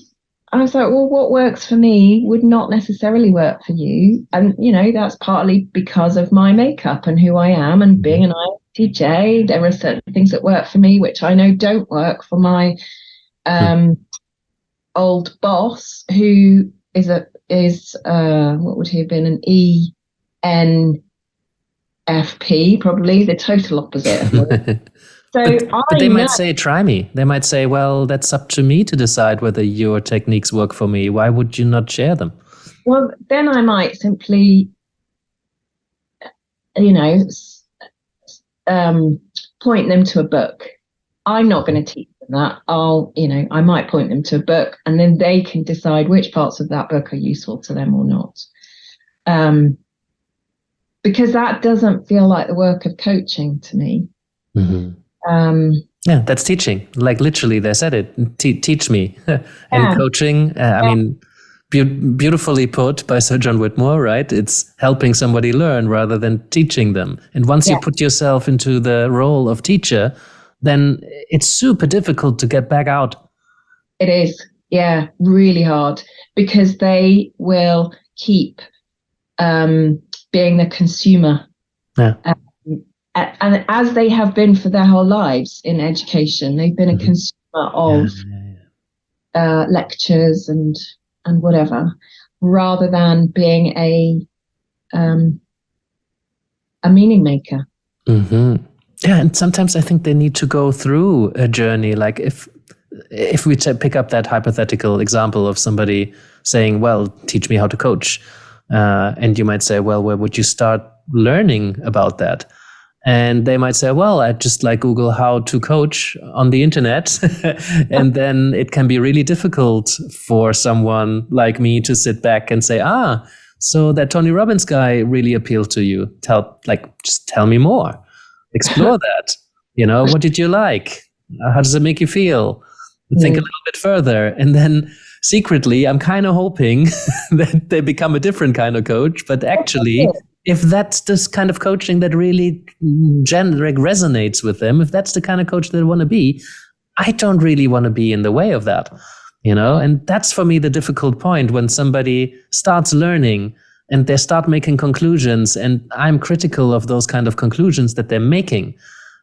[SPEAKER 2] I was like, well, what works for me would not necessarily work for you. And, that's partly because of my makeup and who I am and being an INTJ. There are certain things that work for me, which I know don't work for my old boss, who is what would he have been, an ENFP, probably the total opposite of me. So
[SPEAKER 3] but they might say, try me. They might say, well, that's up to me to decide whether your techniques work for me. Why would you not share them?
[SPEAKER 2] Well, then I might simply, point them to a book. I'm not going to teach them that. I might point them to a book, and then they can decide which parts of that book are useful to them or not. Because that doesn't feel like the work of coaching to me.
[SPEAKER 3] Mm-hmm. Yeah, that's teaching. Like literally, they said it. Teach me. And coaching. Beautifully put by Sir John Whitmore. Right? It's helping somebody learn rather than teaching them. And once you put yourself into the role of teacher, then it's super difficult to get back out.
[SPEAKER 2] It is, really hard, because they will keep being the consumer.
[SPEAKER 3] Yeah.
[SPEAKER 2] And as they have been for their whole lives in education, they've been a consumer of lectures and whatever, rather than being a meaning maker.
[SPEAKER 3] Mm-hmm. Yeah, and sometimes I think they need to go through a journey. Like if we pick up that hypothetical example of somebody saying, well, teach me how to coach. And you might say, well, where would you start learning about that? And they might say, well, I just Google how to coach on the internet. And then it can be really difficult for someone like me to sit back and say, so that Tony Robbins guy really appealed to you. Just tell me more. Explore that. What did you like? How does it make you feel? Think a little bit further. And then secretly, I'm kind of hoping that they become a different kind of coach. But actually, if that's this kind of coaching that really resonates with them, if that's the kind of coach they want to be, I don't really want to be in the way of that, And that's for me the difficult point, when somebody starts learning and they start making conclusions, and I'm critical of those kind of conclusions that they're making.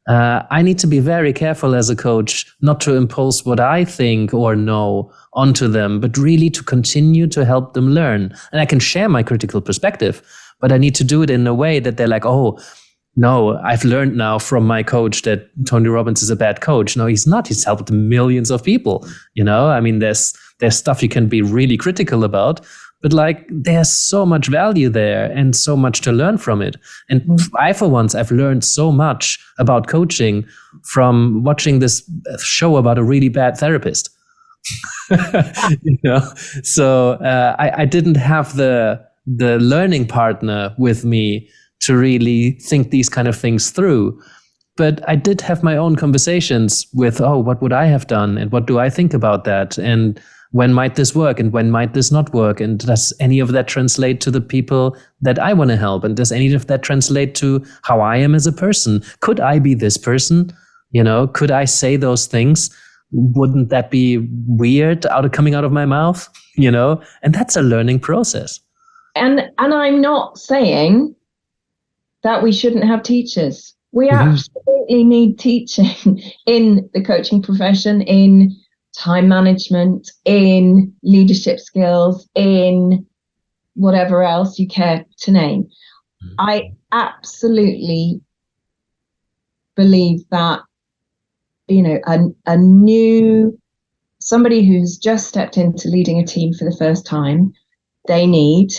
[SPEAKER 3] I need to be very careful as a coach not to impose what I think or know onto them, but really to continue to help them learn. And I can share my critical perspective, but I need to do it in a way that they're like, oh, no, I've learned now from my coach that Tony Robbins is a bad coach. No, he's not. He's helped millions of people. There's stuff you can be really critical about, but there's so much value there and so much to learn from it. And I've learned so much about coaching from watching this show about a really bad therapist. So I didn't have the learning partner with me to really think these kind of things through. But I did have my own conversations with, what would I have done? And what do I think about that? And when might this work? And when might this not work? And does any of that translate to the people that I want to help? And does any of that translate to how I am as a person? Could I be this person? Could I say those things? Wouldn't that be weird coming out of my mouth? And that's a learning process.
[SPEAKER 2] And I'm not saying that we shouldn't have teachers. We absolutely need teaching in the coaching profession, in time management, in leadership skills, in whatever else you care to name. I absolutely believe that, somebody who's just stepped into leading a team for the first time, they need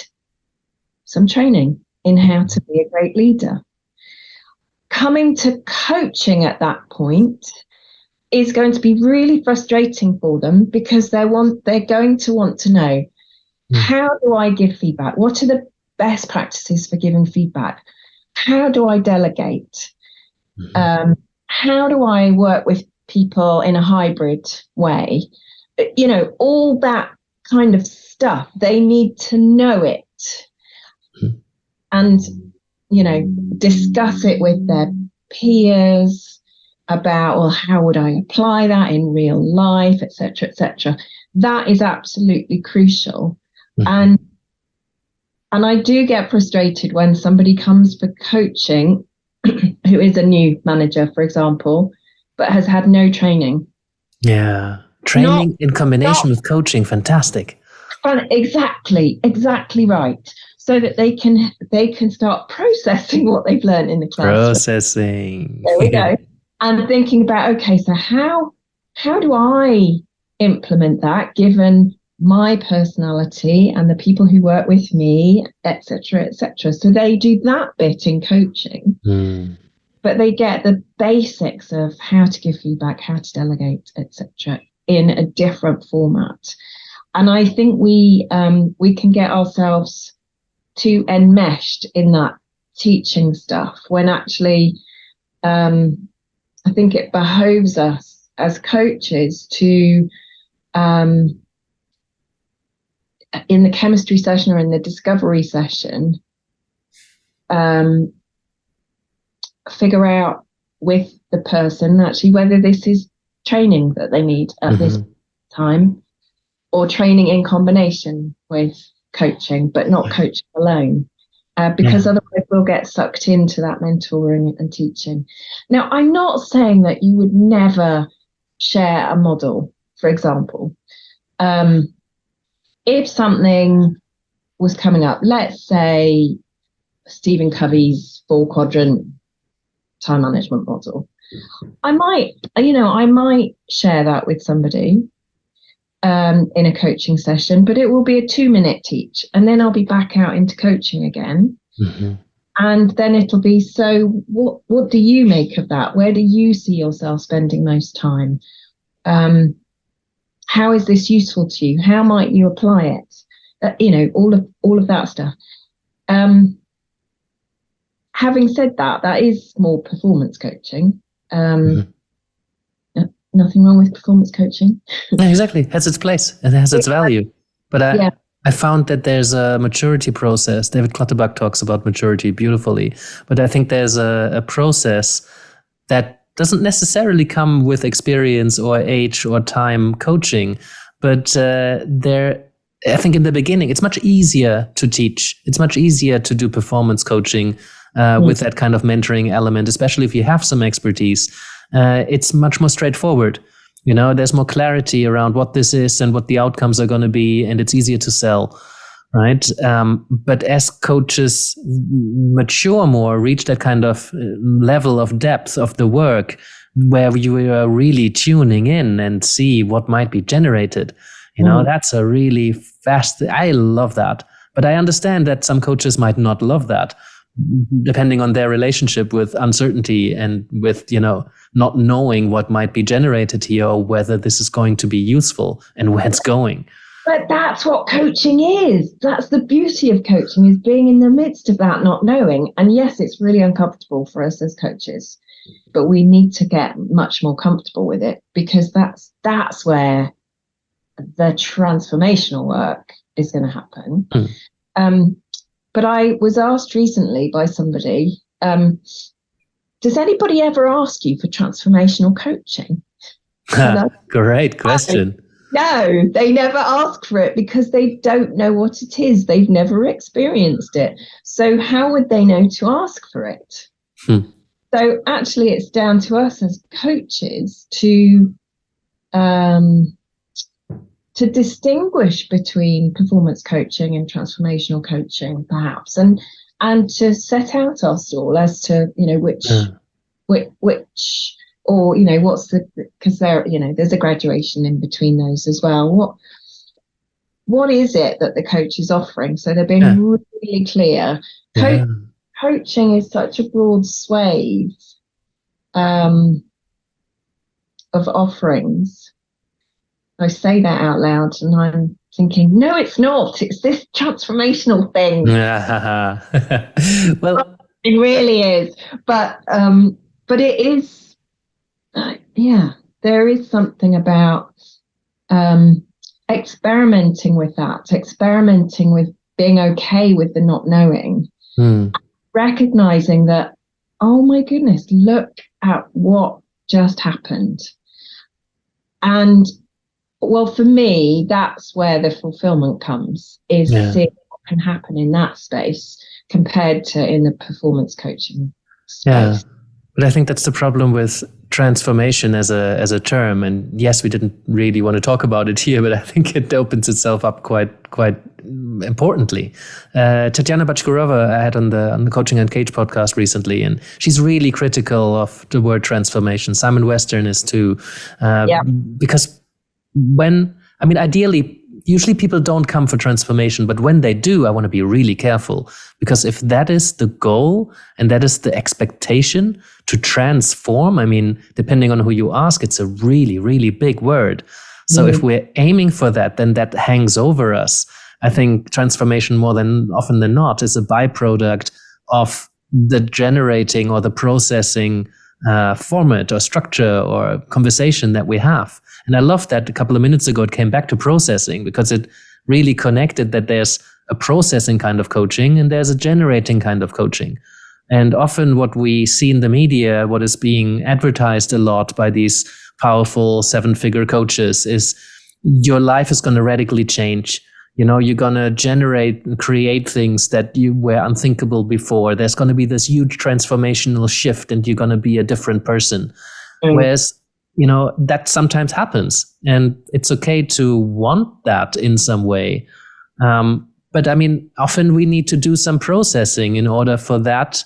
[SPEAKER 2] some training in how to be a great leader. Coming to coaching at that point is going to be really frustrating for them, because they're going to want to know, how do I give feedback? What are the best practices for giving feedback? How do I delegate? How do I work with people in a hybrid way? All that kind of stuff. They need to know it and, discuss it with their peers, about, well, how would I apply that in real life, etc., etc. That is absolutely crucial. And I do get frustrated when somebody comes for coaching who is a new manager, for example, but has had no training.
[SPEAKER 3] Yeah. Training in combination with coaching, fantastic.
[SPEAKER 2] Exactly right. So that they can start processing what they've learned in the classroom.
[SPEAKER 3] Processing.
[SPEAKER 2] There we go. And thinking about, okay, so how do I implement that given my personality and the people who work with me, etc., etc. So they do that bit in coaching, but they get the basics of how to give feedback, how to delegate, etc., in a different format. And I think we can get ourselves too enmeshed in that teaching stuff when actually I think it behoves us as coaches to in the chemistry session or in the discovery session, figure out with the person actually whether this is training that they need at this time, or training in combination with coaching, but not coaching alone, because otherwise we'll get sucked into that mentoring and teaching. Now, I'm not saying that you would never share a model, for example. If something was coming up, let's say Stephen Covey's 4-quadrant time management model, I might share that with somebody in a coaching session, but it will be a 2-minute teach, and then I'll be back out into coaching again. And then it'll be, so what do you make of that? Where do you see yourself spending most time? How is this useful to you? How might you apply it? All of that stuff. Having said that, that is more performance coaching. Nothing wrong with performance coaching.
[SPEAKER 3] Yeah, exactly. It has its place. It has its value. But I found that there's a maturity process. David Clutterbuck talks about maturity beautifully. But I think there's a process that doesn't necessarily come with experience or age or time coaching. But I think in the beginning, it's much easier to teach. It's much easier to do performance coaching with that kind of mentoring element, especially if you have some expertise. It's much more straightforward. There's more clarity around what this is and what the outcomes are going to be, and it's easier to sell, right? But as coaches mature more, reach that kind of level of depth of the work where you are really tuning in and see what might be generated, that's a really fast, I love that. But I understand that some coaches might not love that, depending on their relationship with uncertainty and with, not knowing what might be generated here or whether this is going to be useful and where it's going.
[SPEAKER 2] But that's what coaching is. That's the beauty of coaching, is being in the midst of that not knowing. And yes, it's really uncomfortable for us as coaches, but we need to get much more comfortable with it, because that's where the transformational work is going to happen. But I was asked recently by somebody, does anybody ever ask you for transformational coaching?
[SPEAKER 3] Great question.
[SPEAKER 2] No, they never ask for it because they don't know what it is. They've never experienced it. So how would they know to ask for it? So actually, it's down to us as coaches to distinguish between performance coaching and transformational coaching, perhaps, and to set out our stall as to which or what's the, because there's a graduation in between those as well. What is it that the coach is offering? So they're being really clear. Coaching is such a broad swathe of offerings. I say that out loud and I'm thinking, no, it's not. It's this transformational thing.
[SPEAKER 3] Well,
[SPEAKER 2] it really is. But it is, there is something about experimenting with that, experimenting with being okay with the not knowing, recognizing that, oh my goodness, look at what just happened. And well, for me, that's where the fulfillment comes, is seeing what can happen in that space compared to in the performance coaching space.
[SPEAKER 3] Yeah. But I think that's the problem with transformation as a term. And yes, we didn't really want to talk about it here, but I think it opens itself up quite importantly. Tatiana Bachkurova I had on the Coaching and Cage podcast recently, and she's really critical of the word transformation. Simon Western is too, because ideally, usually people don't come for transformation, but when they do, I want to be really careful, because if that is the goal and that is the expectation to transform, depending on who you ask, it's a really, really big word. So if we're aiming for that, then that hangs over us. I think transformation, more than often than not, is a byproduct of the generating or the processing format or structure or conversation that we have. And I love that a couple of minutes ago it came back to processing, because it really connected that there's a processing kind of coaching and there's a generating kind of coaching. And often what we see in the media, what is being advertised a lot by these powerful 7-figure coaches, is your life is going to radically change. You're going to create things that you were unthinkable before. There's going to be this huge transformational shift and you're going to be a different person. Whereas, that sometimes happens, and it's okay to want that in some way. But often we need to do some processing in order for that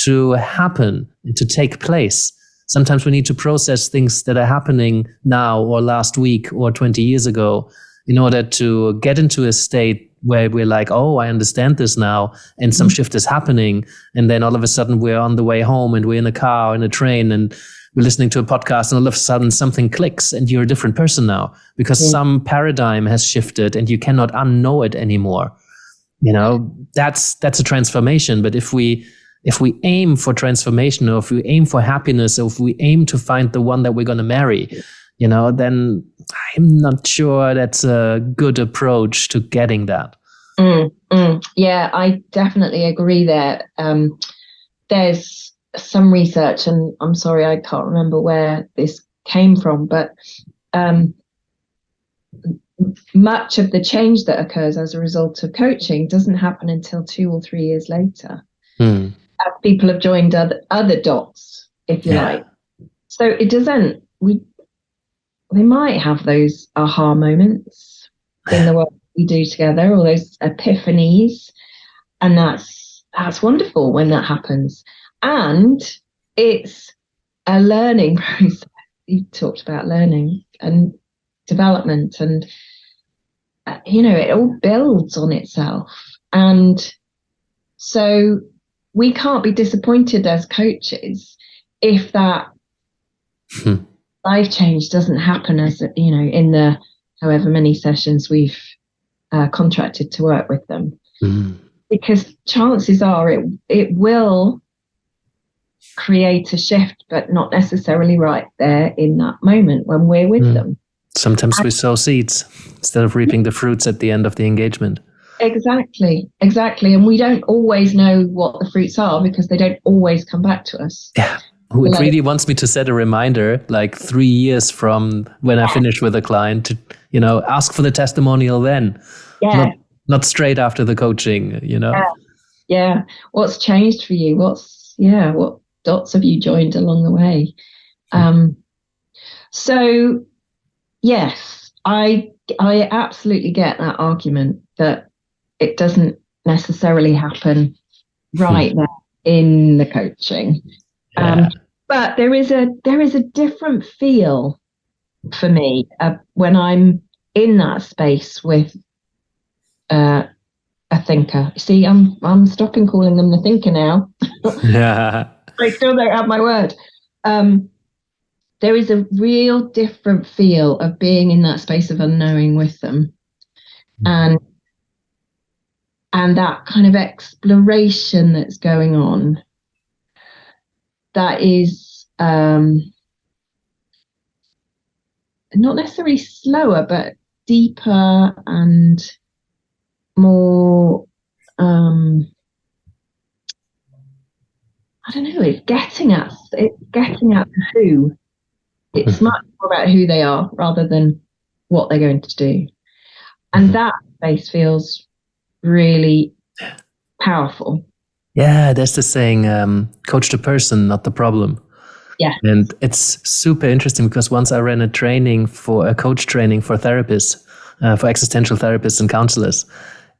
[SPEAKER 3] to happen, to take place. Sometimes we need to process things that are happening now or last week or 20 years ago in order to get into a state where we're like, oh, I understand this now, and some shift is happening. And then all of a sudden we're on the way home and we're in a car or in a train and we're listening to a podcast, and all of a sudden something clicks and you're a different person now because some paradigm has shifted and you cannot unknow it anymore. That's a transformation. But if we aim for transformation, or if we aim for happiness, or if we aim to find the one that we're going to marry, then I'm not sure that's a good approach to getting that.
[SPEAKER 2] Yeah, I definitely agree there. There's some research, and I'm sorry, I can't remember where this came from, but much of the change that occurs as a result of coaching doesn't happen until 2 or 3 years later. As people have joined other dots, if you like. So it doesn't, they might have those aha moments in the work we do together, or those epiphanies, and that's wonderful when that happens. And it's a learning process. You talked about learning and development, and it all builds on itself. And so we can't be disappointed as coaches if that life change doesn't happen as in the however many sessions we've contracted to work with them, because chances are it will create a shift, but not necessarily right there in that moment when we're with them.
[SPEAKER 3] Sometimes we sow seeds instead of reaping the fruits at the end of the engagement.
[SPEAKER 2] Exactly. And we don't always know what the fruits are because they don't always come back to us.
[SPEAKER 3] Yeah. It really wants me to set a reminder, like 3 years from when I finish with a client, to, ask for the testimonial then.
[SPEAKER 2] Yeah.
[SPEAKER 3] Not straight after the coaching,
[SPEAKER 2] Yeah. What's changed for you? What dots have you joined along the way? So yes, I absolutely get that argument that it doesn't necessarily happen right there in the coaching. But there is a different feel for me when I'm in that space with a thinker. See, I'm stopping calling them the thinker now.
[SPEAKER 3] Yeah.
[SPEAKER 2] I still don't have my word. There is a real different feel of being in that space of unknowing with them, and that kind of exploration that's going on. That is not necessarily slower, but deeper and more. I don't know. It's getting at who, It's much more about who they are rather than what they're going to do. And that space feels really powerful.
[SPEAKER 3] Yeah, there's this saying, coach the person, not the problem.
[SPEAKER 2] Yeah.
[SPEAKER 3] And it's super interesting because once I ran a coach training for therapists, for existential therapists and counselors,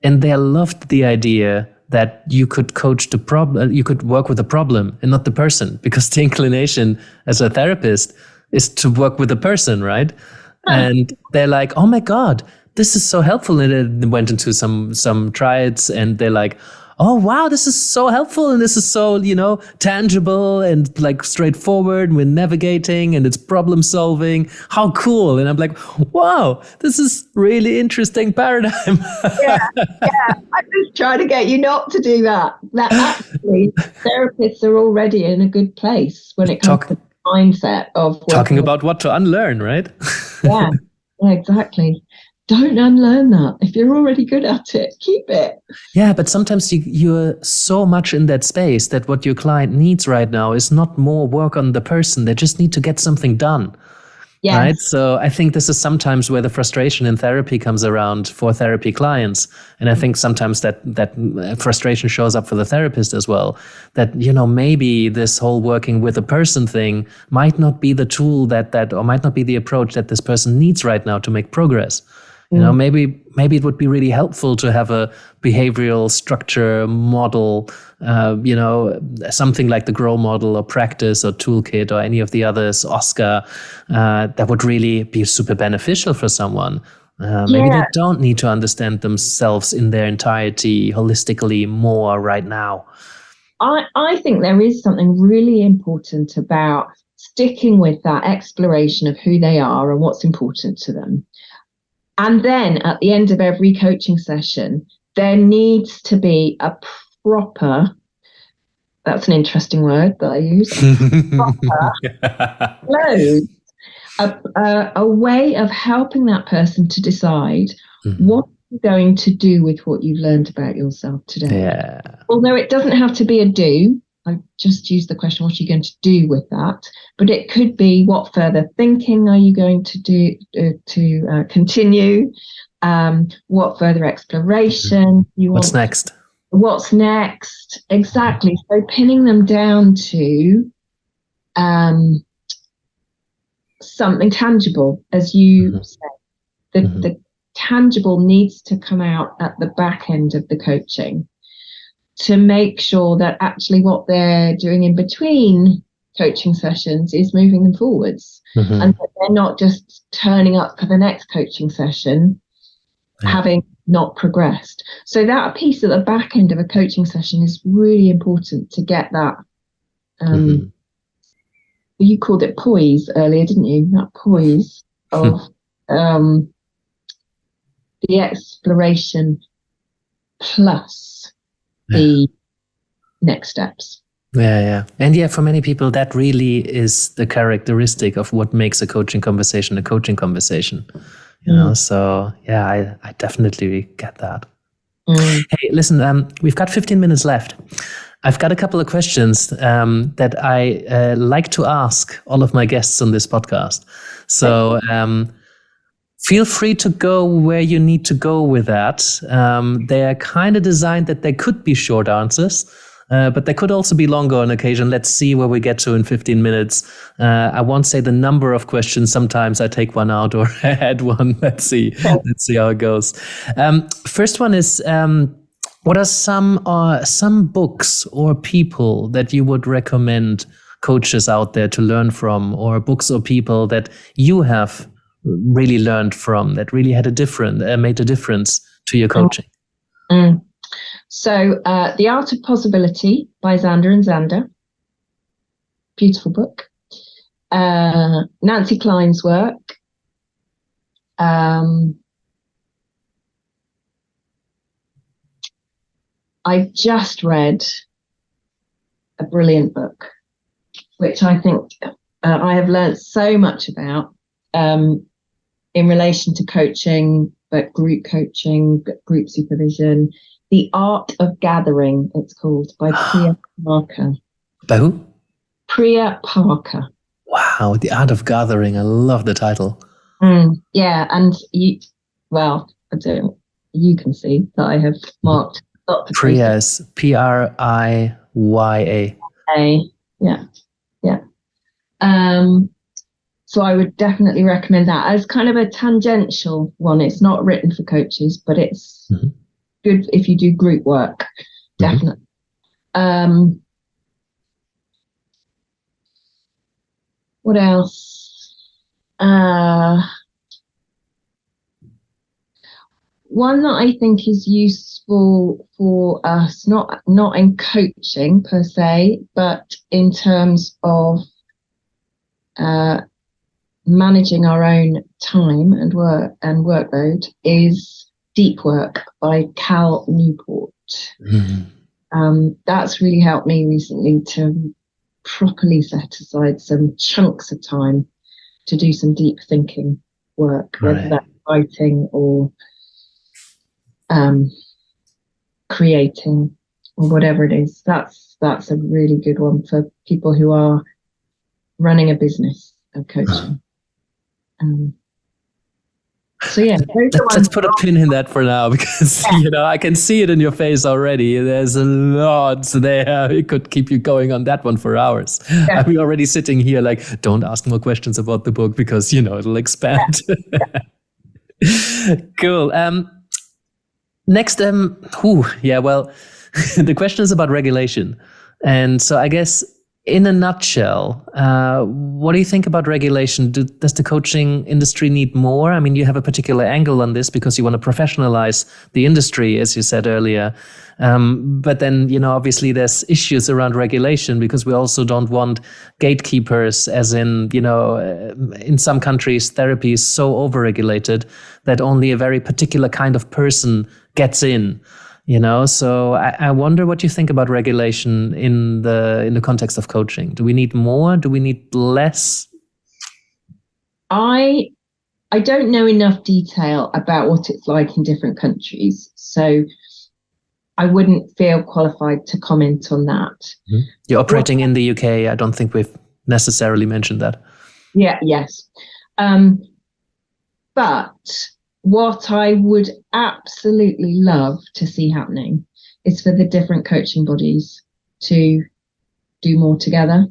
[SPEAKER 3] and they loved the idea that you could coach the problem, you could work with the problem and not the person, because the inclination as a therapist is to work with the person, right? And they're like, oh my God, this is so helpful. And they went into some triads and they're like, oh, wow, this is so helpful. And this is so, tangible and like straightforward. And we're navigating and it's problem solving. How cool. And I'm like, wow, this is really interesting paradigm.
[SPEAKER 2] Yeah. I'm just trying to get you not to do that. That actually, therapists are already in a good place when it comes to the mindset of
[SPEAKER 3] talking about what to unlearn, right?
[SPEAKER 2] Yeah, exactly. Don't unlearn that. If you're already good at it, keep it.
[SPEAKER 3] Yeah, but sometimes you're so much in that space that what your client needs right now is not more work on the person. They just need to get something done. Yes. Right? So I think this is sometimes where the frustration in therapy comes around for therapy clients. And I think sometimes that frustration shows up for the therapist as well. That, maybe this whole working with a person thing might not be the tool or might not be the approach that this person needs right now to make progress. Maybe it would be really helpful to have a behavioral structure model, something like the GROW model or practice or toolkit or any of the others, Oscar, that would really be super beneficial for someone. Maybe they don't need to understand themselves in their entirety holistically more right now.
[SPEAKER 2] I think there is something really important about sticking with that exploration of who they are and what's important to them. And then at the end of every coaching session, there needs to be a proper, that's an interesting word that I use, a way of helping that person to decide what you're going to do with what you've learned about yourself today.
[SPEAKER 3] Yeah.
[SPEAKER 2] Although it doesn't have to be a do. I just used the question, what are you going to do with that? But it could be, what further thinking are you going to do to continue? What further exploration you want?
[SPEAKER 3] What's next?
[SPEAKER 2] What's next? Exactly. So pinning them down to something tangible, as you say. The tangible needs to come out at the back end of the coaching, to make sure that actually what they're doing in between coaching sessions is moving them forwards, and that they're not just turning up for the next coaching session having not progressed. So that piece at the back end of a coaching session is really important to get that. You called it poise earlier, didn't you? That poise of the exploration plus the next steps.
[SPEAKER 3] Yeah. And for many people, that really is the characteristic of what makes a coaching conversation a coaching conversation. So I definitely get that. Hey, listen, we've got 15 minutes left. I've got a couple of questions that I like to ask all of my guests on this podcast. So feel free to go where you need to go with that. They are kind of designed that they could be short answers, but they could also be longer on occasion. Let's see where we get to in 15 minutes. I won't say the number of questions. Sometimes I take one out or I add one. Let's see how it goes. First one is, what are some books or people that you would recommend coaches out there to learn from, or books or people that you have really learned from, that really had made a difference to your coaching?
[SPEAKER 2] So The Art of Possibility by Zander and Zander. Beautiful book. Nancy Klein's work. I just read a brilliant book, which I think I have learned so much about in relation to coaching, but group coaching, group supervision. The Art of Gathering, it's called, by Priya Parker.
[SPEAKER 3] By who?
[SPEAKER 2] Priya Parker.
[SPEAKER 3] Wow, The Art of Gathering. I love the title.
[SPEAKER 2] Yeah, and you can see that I have marked lots of
[SPEAKER 3] Priya is Priya.
[SPEAKER 2] Yeah. So I would definitely recommend that as kind of a tangential one. It's not written for coaches, but it's good if you do group work, definitely. What else? One that I think is useful for us, not in coaching per se, but in terms of managing our own time and workload, is Deep Work by Cal Newport. That's really helped me recently to properly set aside some chunks of time to do some deep thinking work, whether that's writing or creating or whatever it is. That's a really good one for people who are running a business of coaching. So yeah,
[SPEAKER 3] let's put a pin in that for now, because I can see it in your face already. There's a lot there. It could keep you going on that one for hours. Yeah. I'm already sitting here like, don't ask more questions about the book, because it'll expand. Cool. Next, well, the question is about regulation, and so I guess, in a nutshell, what do you think about regulation? Does the coaching industry need more? I mean, you have a particular angle on this because you want to professionalize the industry, as you said earlier. But then, obviously there's issues around regulation, because we also don't want gatekeepers, as in, in some countries, therapy is so overregulated that only a very particular kind of person gets in. So I wonder what you think about regulation in the context of coaching. Do we need more? Do we need less?
[SPEAKER 2] I don't know enough detail about what it's like in different countries, so I wouldn't feel qualified to comment on that.
[SPEAKER 3] You're operating in the UK. I don't think we've necessarily mentioned that.
[SPEAKER 2] Yes. But what I would absolutely love to see happening is for the different coaching bodies to do more together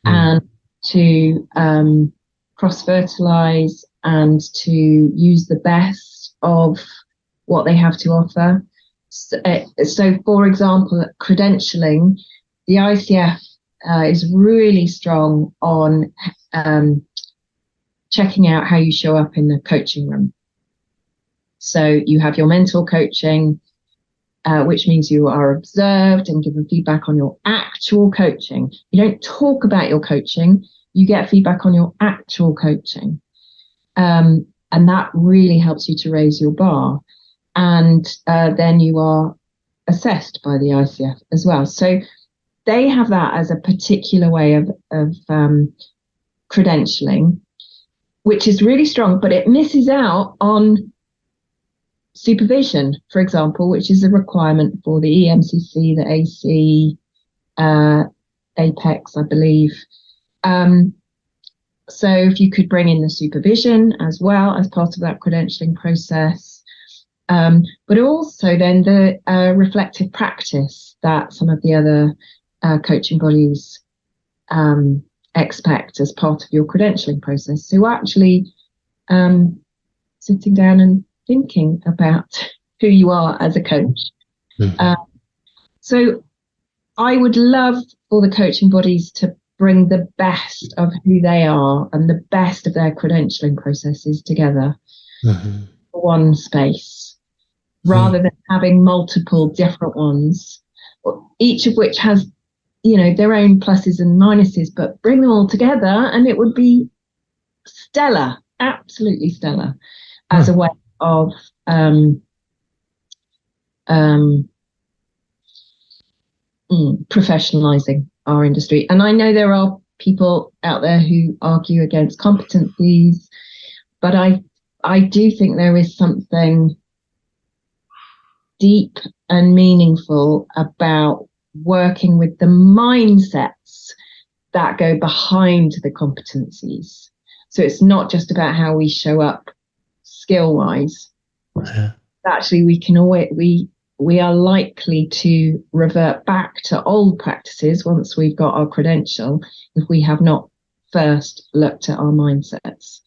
[SPEAKER 2] and to cross-fertilize and to use the best of what they have to offer. So for example, credentialing, the ICF is really strong on checking out how you show up in the coaching room. So you have your mentor coaching, which means you are observed and given feedback on your actual coaching. You don't talk about your coaching, you get feedback on your actual coaching. And that really helps you to raise your bar. And then you are assessed by the ICF as well. So they have that as a particular way of credentialing, which is really strong, but it misses out on supervision, for example, which is a requirement for the EMCC, the AC, Apex, I believe. So if you could bring in the supervision as well as part of that credentialing process, but also then the reflective practice that some of the other coaching bodies expect as part of your credentialing process. So actually sitting down and thinking about who you are as a coach. So I would love for the coaching bodies to bring the best of who they are and the best of their credentialing processes together for one space, rather than having multiple different ones, each of which has, their own pluses and minuses, but bring them all together and it would be stellar, absolutely stellar, as a way of professionalizing our industry. And I know there are people out there who argue against competencies, but I do think there is something deep and meaningful about working with the mindsets that go behind the competencies. So it's not just about how we show up skill-wise.
[SPEAKER 3] Yeah.
[SPEAKER 2] Actually, we are likely to revert back to old practices once we've got our credential if we have not first looked at our mindsets.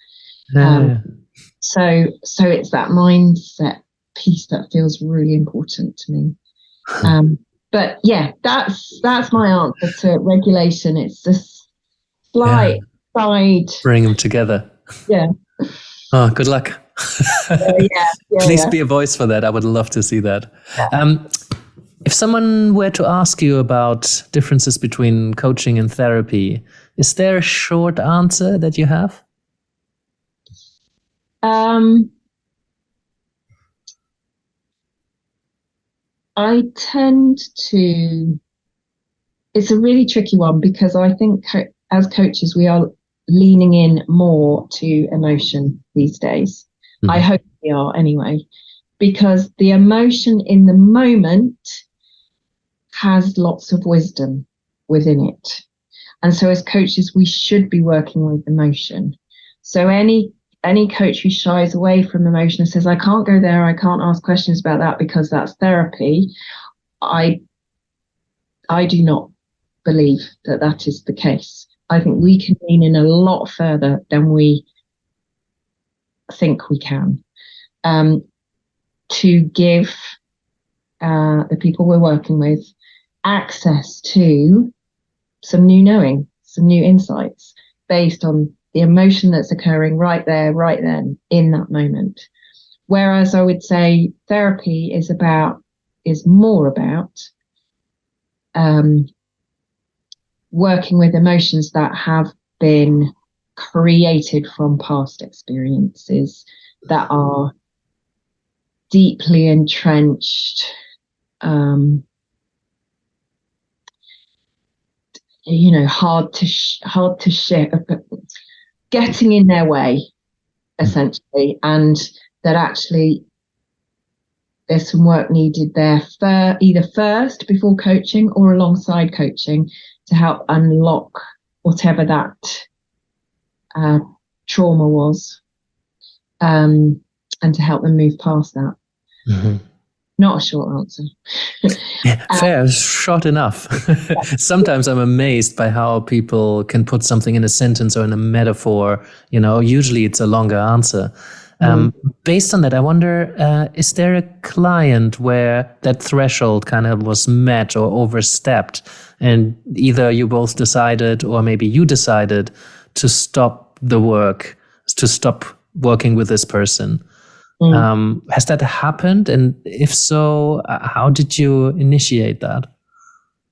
[SPEAKER 2] So it's that mindset piece that feels really important to me. But yeah, that's my answer to regulation. It's just slight side.
[SPEAKER 3] Bring them together.
[SPEAKER 2] Yeah.
[SPEAKER 3] Oh, good luck. Please be a voice for that. I would love to see that. If someone were to ask you about differences between coaching and therapy, is there a short answer that you have?
[SPEAKER 2] I tend to, it's a really tricky one because I think as coaches, we are leaning in more to emotion these days. Mm-hmm. I hope we are anyway, because the emotion in the moment has lots of wisdom within it. And so as coaches, we should be working with emotion. So any coach who shies away from emotion and says, I can't go there, I can't ask questions about that because that's therapy, I do not believe that is the case. I think we can lean in a lot further than we think we can, to give the people we're working with access to some new knowing, some new insights based on the emotion that's occurring right there, right then, in that moment. Whereas I would say therapy is more about working with emotions that have been created from past experiences that are deeply entrenched, hard to shift, getting in their way, essentially, and that actually there's some work needed there either first before coaching or alongside coaching to help unlock whatever that trauma was, and to help them move past that. Mm-hmm. Not a short answer.
[SPEAKER 3] Fair, short enough. Sometimes I'm amazed by how people can put something in a sentence or in a metaphor. Usually it's a longer answer. Based on that, I wonder, is there a client where that threshold kind of was met or overstepped, and either you both decided, or maybe you decided to stop the work, to stop working with this person? Has that happened? And if so, how did you initiate that?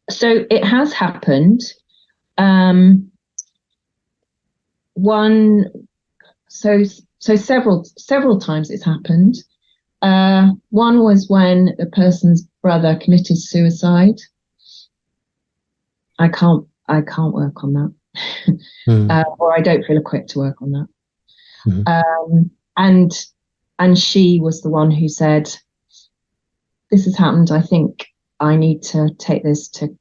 [SPEAKER 2] So it has happened. Several times it's happened. One was when the person's brother committed suicide. I can't work on that, or I don't feel equipped to work on that. Mm-hmm. And she was the one who said, this has happened. I think I need to take this to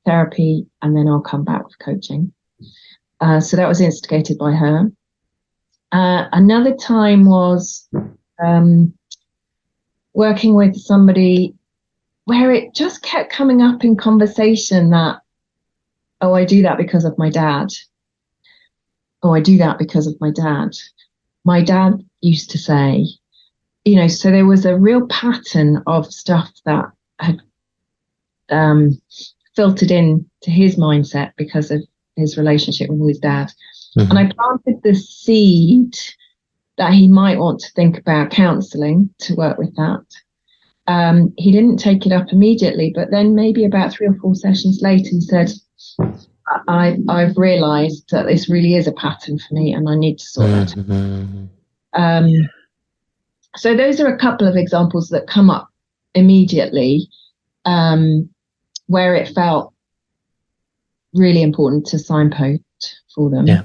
[SPEAKER 2] therapy and then I'll come back for coaching. So that was instigated by her. Another time was working with somebody where it just kept coming up in conversation that, oh, I do that because of my dad. Oh, I do that because of my dad. My dad used to say, so there was a real pattern of stuff that had filtered in to his mindset because of his relationship with his dad. Mm-hmm. And I planted the seed that he might want to think about counselling to work with that. He didn't take it up immediately, but then maybe about 3 or 4 sessions later, he said, I've realised that this really is a pattern for me and I need to sort that out. So those are a couple of examples that come up immediately, where it felt really important to signpost for them.
[SPEAKER 3] Yeah.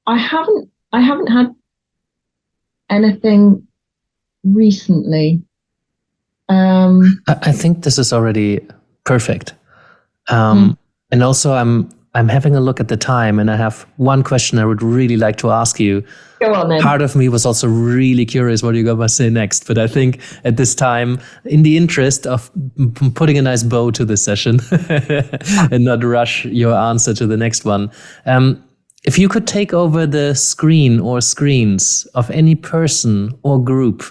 [SPEAKER 2] I haven't had anything recently.
[SPEAKER 3] I think this is already perfect. And also, I'm having a look at the time, and I have one question I would really like to ask you.
[SPEAKER 2] Go on then.
[SPEAKER 3] Part of me was also really curious what you're going to say next, but I think at this time, in the interest of putting a nice bow to this session and not rush your answer to the next one, if you could take over the screen or screens of any person or group,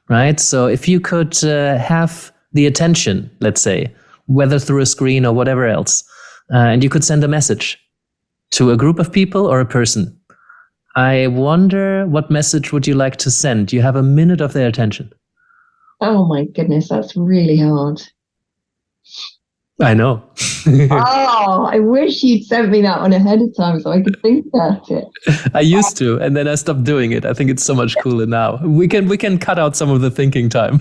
[SPEAKER 3] right? So if you could have the attention, let's say, whether through a screen or whatever else, and you could send a message to a group of people or a person, I wonder what message would you like to send? You have a minute of their attention.
[SPEAKER 2] Oh my goodness, that's really hard.
[SPEAKER 3] I know.
[SPEAKER 2] Oh, I wish you'd sent me that one ahead of time so I could think about it.
[SPEAKER 3] I used to, and then I stopped doing it. I think it's so much cooler now. We can cut out some of the thinking time.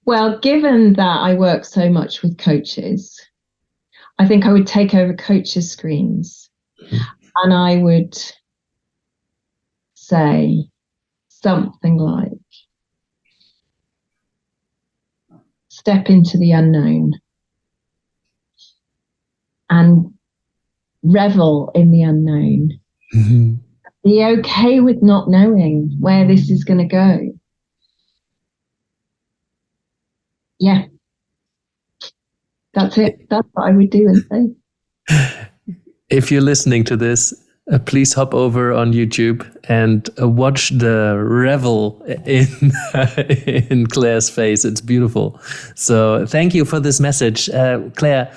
[SPEAKER 2] Well, given that I work so much with coaches, I think I would take over coaches' screens and I would say something like, step into the unknown and revel in the unknown.
[SPEAKER 3] Mm-hmm.
[SPEAKER 2] Be okay with not knowing where this is going to go. Yeah, that's it. That's what I would do and say.
[SPEAKER 3] If you're listening to this, please hop over on YouTube and watch the revel in Claire's face. It's beautiful. So thank you for this message. Claire,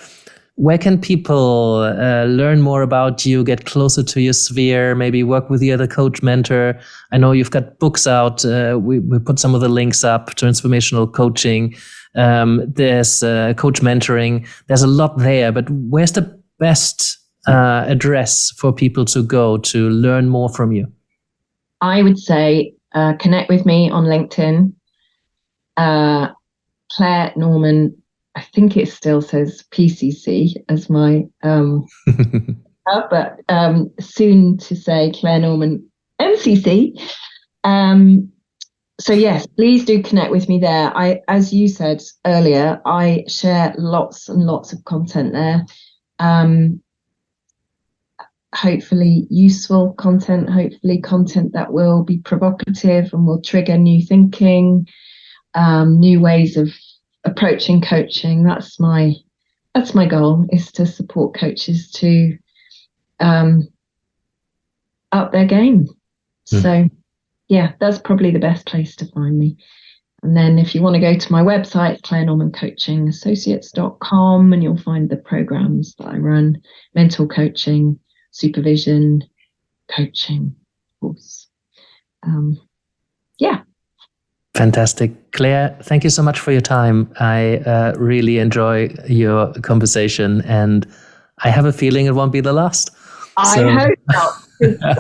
[SPEAKER 3] where can people learn more about you, get closer to your sphere, maybe work with the other coach mentor? I know you've got books out. We put some of the links up, Transformational Coaching. There's coach mentoring. There's a lot there, but where's the best address for people to go to learn more from you?
[SPEAKER 2] I would say connect with me on LinkedIn. Clare Norman, I think it still says PCC as my, but soon to say Clare Norman MCC. So yes, please do connect with me there. As you said earlier, I share lots and lots of content there. Hopefully useful content, hopefully content that will be provocative and will trigger new thinking, new ways of approaching coaching. That's my goal, is to support coaches to up their game. So yeah, that's probably the best place to find me. And then if you want to go to my website, clarenormancoachingassociates.com, and you'll find the programs that I run: mental coaching, supervision, coaching, of course. Yeah.
[SPEAKER 3] Fantastic. Claire, thank you so much for your time. I really enjoy your conversation, and I have a feeling it won't be the last.
[SPEAKER 2] I hope not.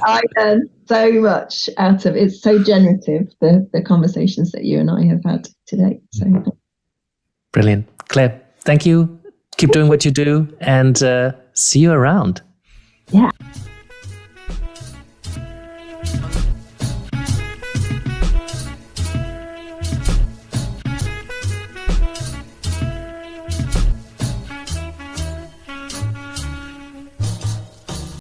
[SPEAKER 2] I learned so much out of it. It's so generative, the conversations that you and I have had today. So
[SPEAKER 3] brilliant. Claire, thank you. Keep doing what you do, and see you around.
[SPEAKER 2] Yeah.